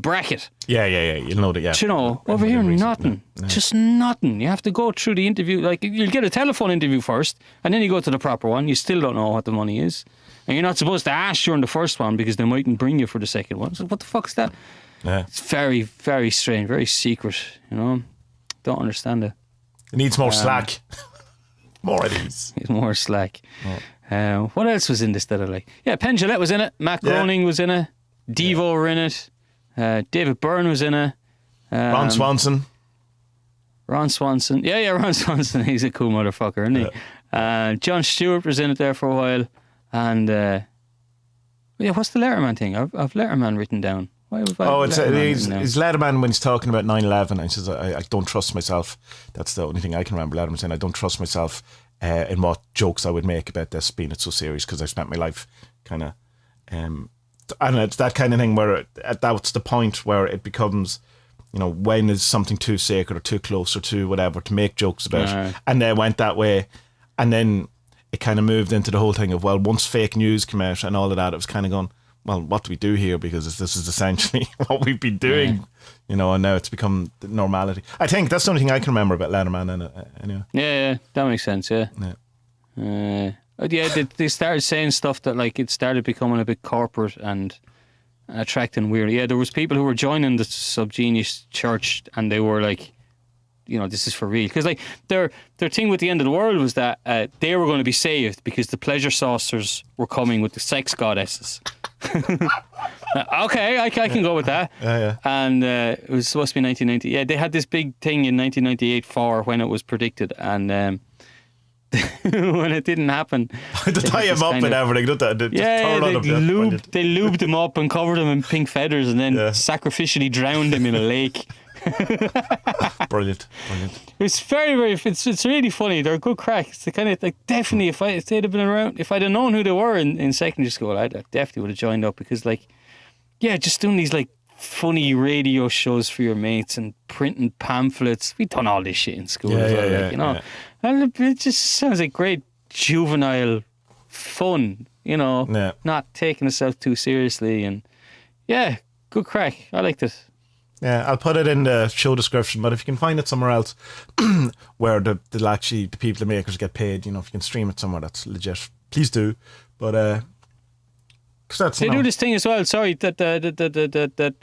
bracket. Yeah. You'll know that. Yeah. Over here, nothing. No. Just nothing. You have to go through the interview. You'll get a telephone interview first, and then you go to the proper one. You still don't know what the money is, and you're not supposed to ask during the first one because they mightn't bring you for the second one. So what the fuck's that? Yeah. It's very, very strange, very secret. Don't understand it. It needs more slack. More of these. Needs more slack. Oh. What else was in this that I like? Yeah, Penn Jillette was in it. Matt Groening was in it. Devo were in it. David Byrne was in it. Ron Swanson. Ron Swanson. Yeah, Ron Swanson. He's a cool motherfucker, isn't he? Yeah. Jon Stewart was in it there for a while. And what's the Letterman thing? I've Letterman written down. He's Letterman when he's talking about 9/11, and he says, I don't trust myself. That's the only thing I can remember Letterman saying. I don't trust myself in what jokes I would make about this being so serious, because I've spent my life kind of and it's that kind of thing where that's the point where it becomes, when is something too sacred or too close or too whatever to make jokes about. And they went that way, and then it kind of moved into the whole thing of, well, once fake news came out and all of that, it was kind of going, well, what do we do here? Because this is essentially what we've been doing, and now it's become the normality. I think that's the only thing I can remember about Letterman. Anyway. Yeah, that makes sense. Yeah. They started saying stuff that it started becoming a bit corporate and attracting weird. Yeah, there was people who were joining the SubGenius church, and they were this is for real, because their thing with the end of the world was that they were going to be saved because the pleasure saucers were coming with the sex goddesses. Okay, I can go with that. Yeah. And it was supposed to be 1990. Yeah, they had this big thing in 1998 for when it was predicted, and when it didn't happen, to tie him up and everything, don't they? They lubed him up and covered him in pink feathers, and then sacrificially drowned him in a lake. Brilliant. It's very, very. It's really funny. They're good crack. It's the kind of definitely if they'd have been around, if I'd have known who they were in secondary school, I definitely would have joined up, because just doing these funny radio shows for your mates and printing pamphlets. We'd done all this shit in school as well, And it just sounds like great juvenile fun, you know, not taking itself too seriously. And yeah, good crack. I liked it. Yeah, I'll put it in the show description, but if you can find it somewhere else where the people, the makers get paid, you know, if you can stream it somewhere that's legit, please do. But cause that's, they do this thing as well. Sorry, that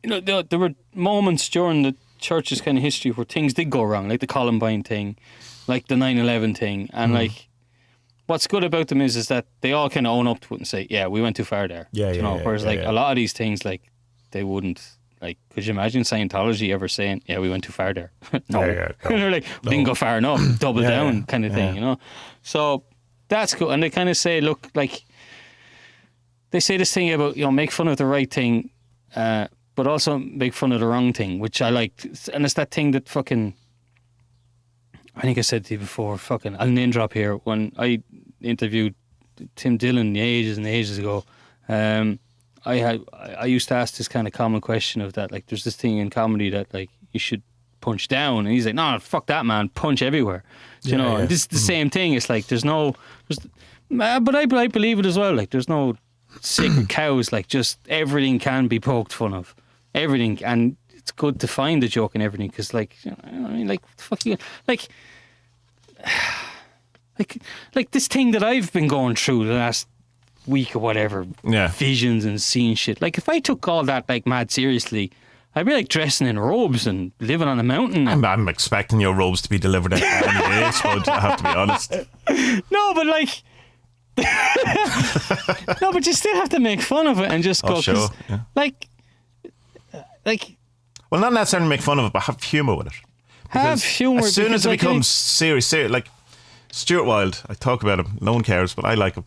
you know, there were moments during the church's kind of history where things did go wrong, like the Columbine thing, like the 9/11 thing, and like what's good about them is that they all kind of own up to it and say, yeah, we went too far there. Whereas a lot of these things, like, they wouldn't. Like, could you imagine Scientology ever saying, yeah, we went too far there? No. And they're like, we didn't go far enough, double down kind of thing, you know? So that's cool. And they kind of say, look, like, they say this thing about, you know, make fun of the right thing, but also make fun of the wrong thing, which I like. And it's that thing that fucking, I think I said to you before, fucking, I'll name drop here. When I interviewed Tim Dillon ages and ages ago, I used to ask this kind of common question of that, like, there's this thing in comedy that, like, you should punch down, and he's like, no, fuck that, man, punch everywhere. You know, and this is the same thing. It's like but I believe it as well. Like, there's no sacred cows. Like, just everything can be poked fun of, everything, and it's good to find the joke in everything, because, like, you know, I mean, like, fuck you, like this thing that I've been going through the last week or whatever, visions and seeing shit. Like, if I took all that, like, mad seriously, I'd be like dressing in robes and living on a mountain. I'm expecting your robes to be delivered any day, Spud, I have to be honest. No, but like, no, but you still have to make fun of it and just go, sure. like, well, not necessarily make fun of it, but have humour with it. Have humour. As soon as it becomes serious, like Stuart Wilde, I talk about him, no one cares, but I like him.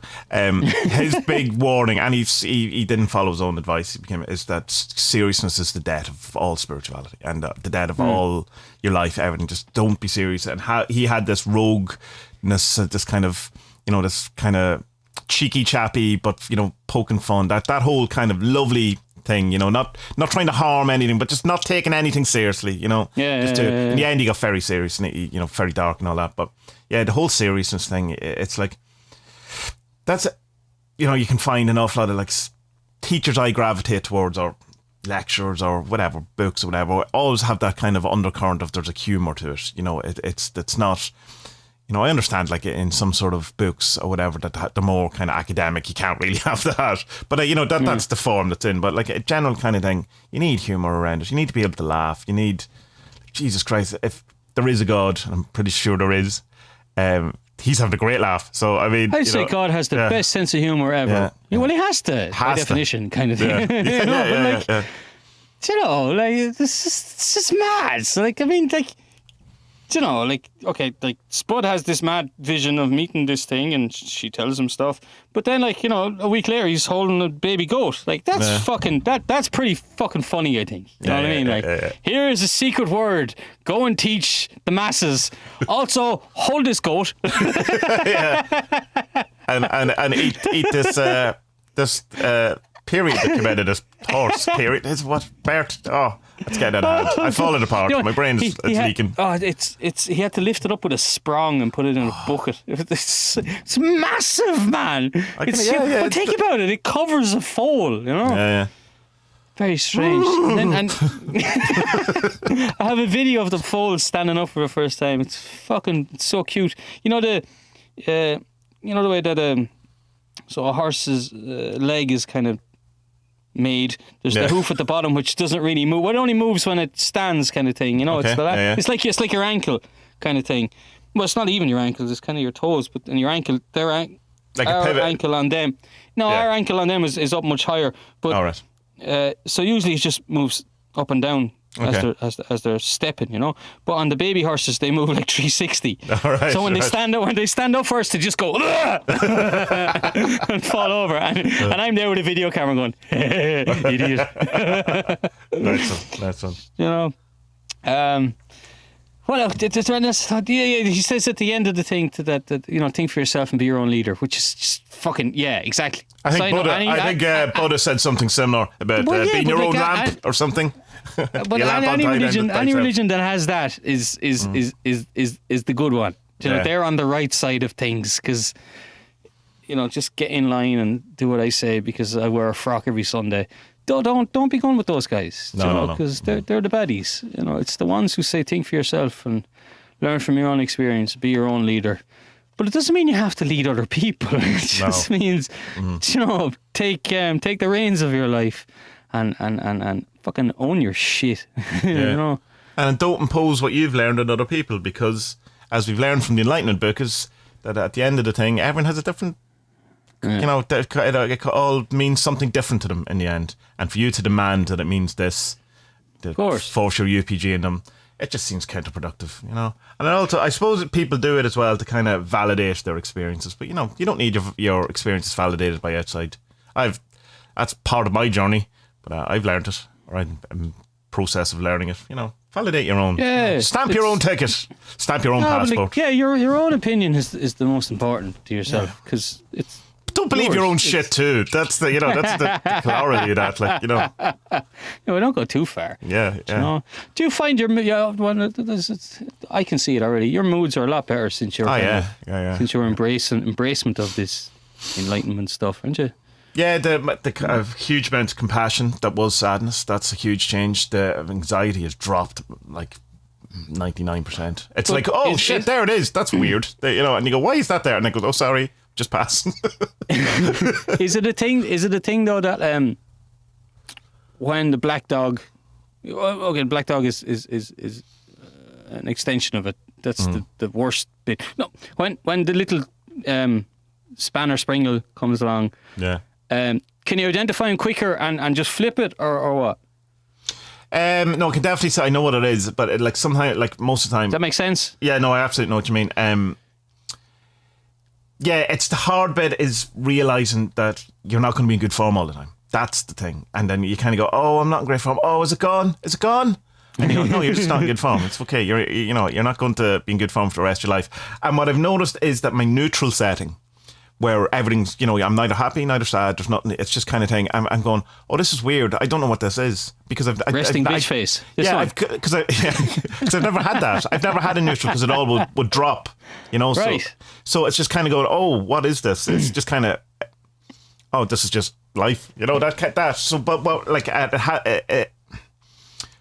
His big warning, and he didn't follow his own advice, is that seriousness is the death of all spirituality, and the death of all your life, everything. Just don't be serious. And he had this rogueness, this kind of, you know, this kind of cheeky chappy, but, you know, poking fun, that whole kind of lovely thing, you know, not trying to harm anything, but just not taking anything seriously, you know. In the end, he got very serious and he, you know, very dark and all that. But yeah, the whole seriousness thing, it's like, that's, you know, you can find an awful lot of, like, teachers I gravitate towards, or lecturers, or whatever, books or whatever, always have that kind of undercurrent of there's a humour to it, you know. It's not, you know, I understand, like, in some sort of books or whatever, that they're more kind of academic, you can't really have that. But, you know, that's the form that's in. But, like, a general kind of thing, you need humour around it. You need to be able to laugh. You need, Jesus Christ, if there is a God, and I'm pretty sure there is, he's having a great laugh. So, I mean, I'd say God has the best sense of humour ever. Yeah, well, he has to, by definition, kind of thing. You know, like, this is mad. So, like, I mean, like, you know, like, okay, like, Spud has this mad vision of meeting this thing, and she tells him stuff, but then, like, you know, a week later he's holding a baby goat. Like, that's fucking, that's pretty fucking funny, I think. You know what I mean? Like, here is a secret word, go and teach the masses. Also, hold this goat. and eat this period that came out of this horse period. Is what Bert, let's get that out. I've fallen apart. You know, my brain is leaking. He had to lift it up with a sprong and put it in a bucket. It's massive, man. But think about it. It covers a foal, you know? Yeah. Very strange. and I have a video of the foal standing up for the first time. It's so cute. You know the way that so a horse's leg is kind of made. There's the hoof at the bottom which doesn't really move. Well, it only moves when it stands, kind of thing. You know, it's like your ankle kind of thing. Well, it's not even your ankles. It's kind of your toes, but in your ankle, like our ankle on them. No, our ankle on them is up much higher. But all right. So usually it just moves up and down as they're stepping, you know. But on the baby horses, they move like 360. All right, so when they stand up first, they just go and fall over. And I'm there with a video camera going, idiot. Nice one. You know. Well, he says at the end of the thing that you know, think for yourself and be your own leader, which is just fucking exactly. I think Buddha said something similar about being your own lamp or something. But any religion that has that is the good one. You know, they're on the right side of things because, you know, just get in line and do what I say because I wear a frock every Sunday. Don't be going with those guys. No, because they're the baddies. You know, it's the ones who say think for yourself and learn from your own experience, be your own leader. But it doesn't mean you have to lead other people. It just means, you know, take the reins of your life and fucking own your shit. You know, and don't impose what you've learned on other people because, as we've learned from the Enlightenment book, is that at the end of the thing, everyone has a different. You know, it all means something different to them in the end. And for you to demand that it means this, of course, force your UPG in them, it just seems counterproductive, you know. And also, I suppose that people do it as well to kind of validate their experiences. But, you know, you don't need your experiences validated by outside. That's part of my journey, but I've learned it, or I'm in process of learning it, you know. Validate your own. Yeah. Stamp your own ticket. Stamp your own passport. Your own opinion is the most important to yourself because it's. Don't believe your own shit too. That's the the corollary of that. Like, you know. No, we don't go too far. Yeah. You know? Do you find I can see it already. Your moods are a lot better since you're since your embracement of this enlightenment stuff, aren't you? Yeah, the huge amount of compassion that was sadness. That's a huge change. The anxiety has dropped like 99%. It's like, oh shit, there it is. That's weird. You know, and you go, why is that there? And I go, oh sorry. Just pass. Is it a thing though that when the black dog, okay, black dog is an extension of it. That's the worst bit. No, when the little spanner springle comes along, can you identify him quicker and just flip it or what? No, I can definitely say I know what it is, but like sometimes, like most of the time, does that make sense? Yeah, no, I absolutely know what you mean. Yeah, it's the hard bit is realising that you're not going to be in good form all the time. That's the thing. And then you kind of go, oh, I'm not in great form. Oh, is it gone? Is it gone? And you go, no, you're just not in good form. It's okay. You're not going to be in good form for the rest of your life. And what I've noticed is that my neutral setting, where everything's, you know, I'm neither happy, neither sad, there's nothing, it's just kind of thing. I'm going, oh, this is weird. I don't know what this is. Because resting bitch face. Because I've never had that. I've never had a neutral because it all would drop, you know. Right. So it's just kind of going, oh, what is this? It's just kind of, oh, this is just life, you know. That. So, but like,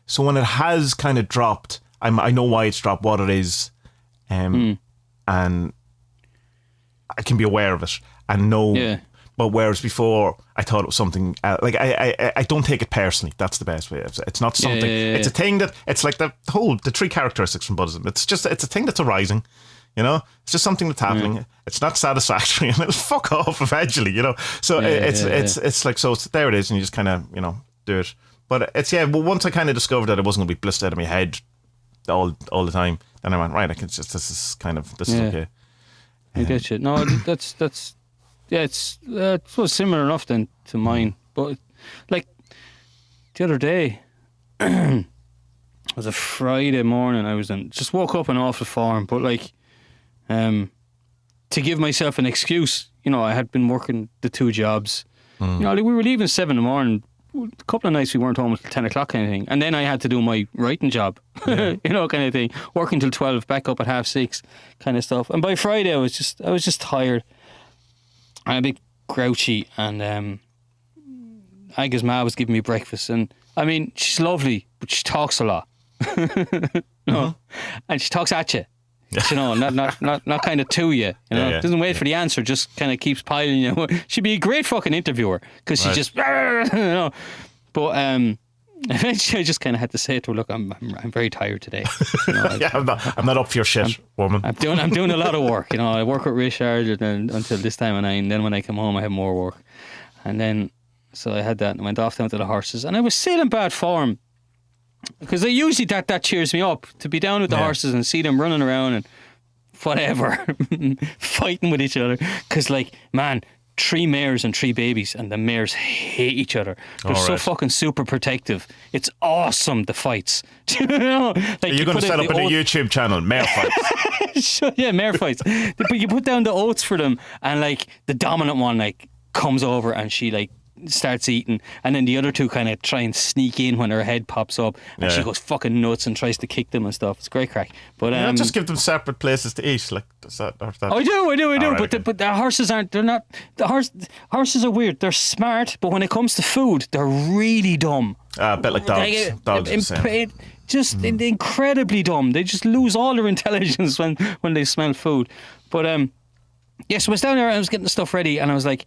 so when it has kind of dropped, I know why it's dropped, what it is, and I can be aware of it and know. Yeah. But whereas before I thought it was something like I don't take it personally. That's the best way. It's not something. Yeah. It's a thing that it's like the three characteristics from Buddhism. It's a thing that's arising. You know, it's just something that's happening. Yeah. It's not satisfactory, and it'll fuck off eventually. You know, so it's like so. There it is, and you just kind of do it. But it's Well, once I kind of discovered that it wasn't going to be blistered out of my head all the time, then I went right. This is okay. I get you. No, that's it's similar enough then to mine. But like the other day, it was a Friday morning. I was just woke up and off the farm, but like, to give myself an excuse, you know, I had been working the 2 jobs. You know, like we were leaving 7 in the morning. A couple of nights we weren't home until 10 o'clock kind of thing, and then I had to do my writing job, you know, kind of thing. Working till 12, back up at 6:30, kind of stuff. And by Friday I was just tired and a bit grouchy. And Aga's ma was giving me breakfast, and I mean she's lovely, but she talks a lot, and she talks at you. You know, not kind of to you. You know, doesn't wait for the answer, just kind of keeps piling. You know, she'd be a great fucking interviewer because she just, you know. But eventually, I just kind of had to say to her, "Look, I'm very tired today. You know, I'm not up for your shit, woman. I'm doing a lot of work. You know, I work with Richard until this time of 9. Then when I come home, I have more work, and then so I had that and went off down to the horses, and I was still in bad form. Because usually that cheers me up to be down with the horses and see them running around and whatever, fighting with each other. Because, like, man, 3 mares and 3 babies, and the mares hate each other. They're so fucking super protective. It's awesome, the fights. You know? Like, you're going to set up a YouTube channel, mare fights. Yeah, mare fights. But you put down the oats for them, and like the dominant one like comes over and she like starts eating, and then the other two kind of try and sneak in when her head pops up, and she goes fucking nuts and tries to kick them and stuff. It's great crack. But just give them separate places to eat. Like does that? I do. Right, but the horses aren't. They're not. Horses are weird. They're smart, but when it comes to food, they're really dumb. A bit like dogs. Dogs are the same. Just incredibly dumb. They just lose all their intelligence when they smell food. But so I was down there and I was getting the stuff ready, and I was like,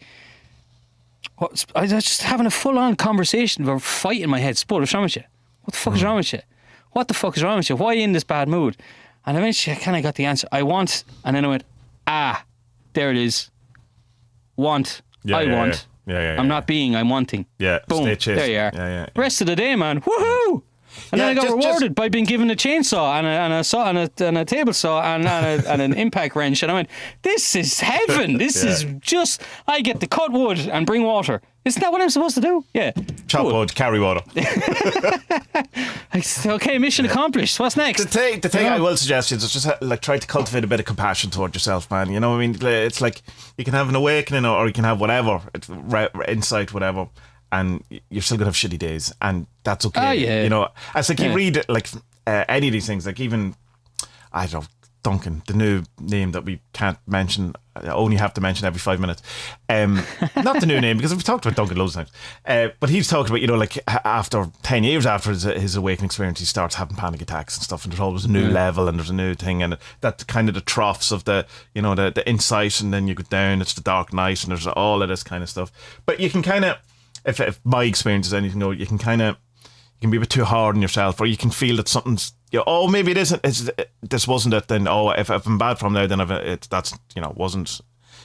I was just having a full-on conversation about fight in my head. Spud, what's wrong with you? What the fuck is wrong with you? What the fuck is wrong with you? Why are you in this bad mood? And eventually I kind of got the answer. I want, and then I went, there it is. Want. I want. Yeah. I'm not being, I'm wanting. Yeah. Boom. Stay chased. There you are. Yeah. Rest of the day, man. Woohoo! And then I got rewarded by being given a chainsaw and a saw and a table saw and an impact wrench. And I went, this is heaven. This is just, I get to cut wood and bring water. Isn't that what I'm supposed to do? Yeah. Chop wood, carry water. Okay, mission accomplished. What's next? The thing I will suggest is just like try to cultivate a bit of compassion toward yourself, man. You know what I mean? It's like you can have an awakening or you can have whatever, insight, whatever. And you're still gonna have shitty days, and that's okay. You know, as like you read like any of these things, like even I don't know, Duncan, the new name that we can't mention, only have to mention every 5 minutes. Not the new name because we've talked about Duncan loads of times. But he's talking about, you know, like after 10 years after his awakening experience, he starts having panic attacks and stuff, and there's always a new level and there's a new thing, and that kind of the troughs of the, you know, the insight, and then you go down, it's the dark night, and there's all of this kind of stuff. But you can kind of, if my experience is anything, you can be a bit too hard on yourself, or you can feel that something's, maybe it isn't. This wasn't it. Then if I'm bad from now, then that's wasn't,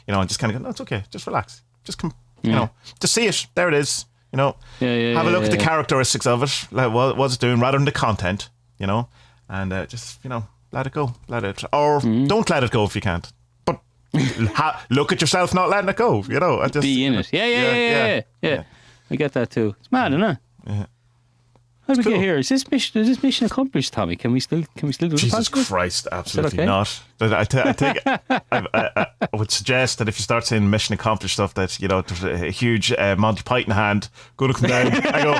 and just kind of go, no, it's okay. Just relax. Just come, just see it. There it is. Have a look at the characteristics of it, like what's it doing, rather than the content. And just let it go, or don't let it go if you can't. But look at yourself not letting it go. And just be in it. Yeah. I get that too. It's mad, isn't it? Yeah. How did we get here? Is this mission accomplished, Tommy? Can we still do the Jesus podcast? Christ, absolutely not. I would suggest that if you start saying mission accomplished stuff, that there's a huge Monty Python hand going to come down. I go,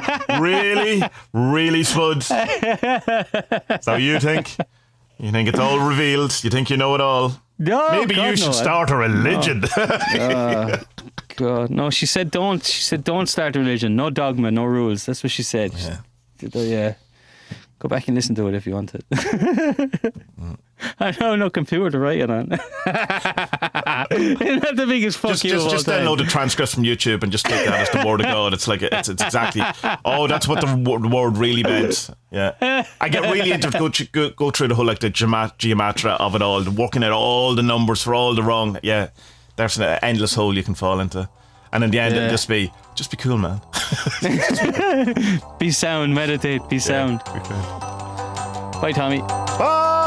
really, Spud? Is that what you think? You think it's all revealed? You think you know it all? No, maybe God, you should start a religion. No. God, no. She said don't. She said don't start a religion. No dogma, no rules. That's what she said. Yeah. Go back and listen to it if you want it. I know no computer to write it on. Isn't that the biggest fuck you of all just time? download the transcript from YouTube and just take that as the word of God. It's like it's exactly. Oh, that's what the word really meant. Yeah, I get really into it. Go through the whole like the gematria of it all, working out all the numbers for all the wrong. Yeah, there's an endless hole you can fall into, and in the end, it'll just be cool, man. Be sound, meditate, be sound. Be cool. Bye, Tommy. Bye.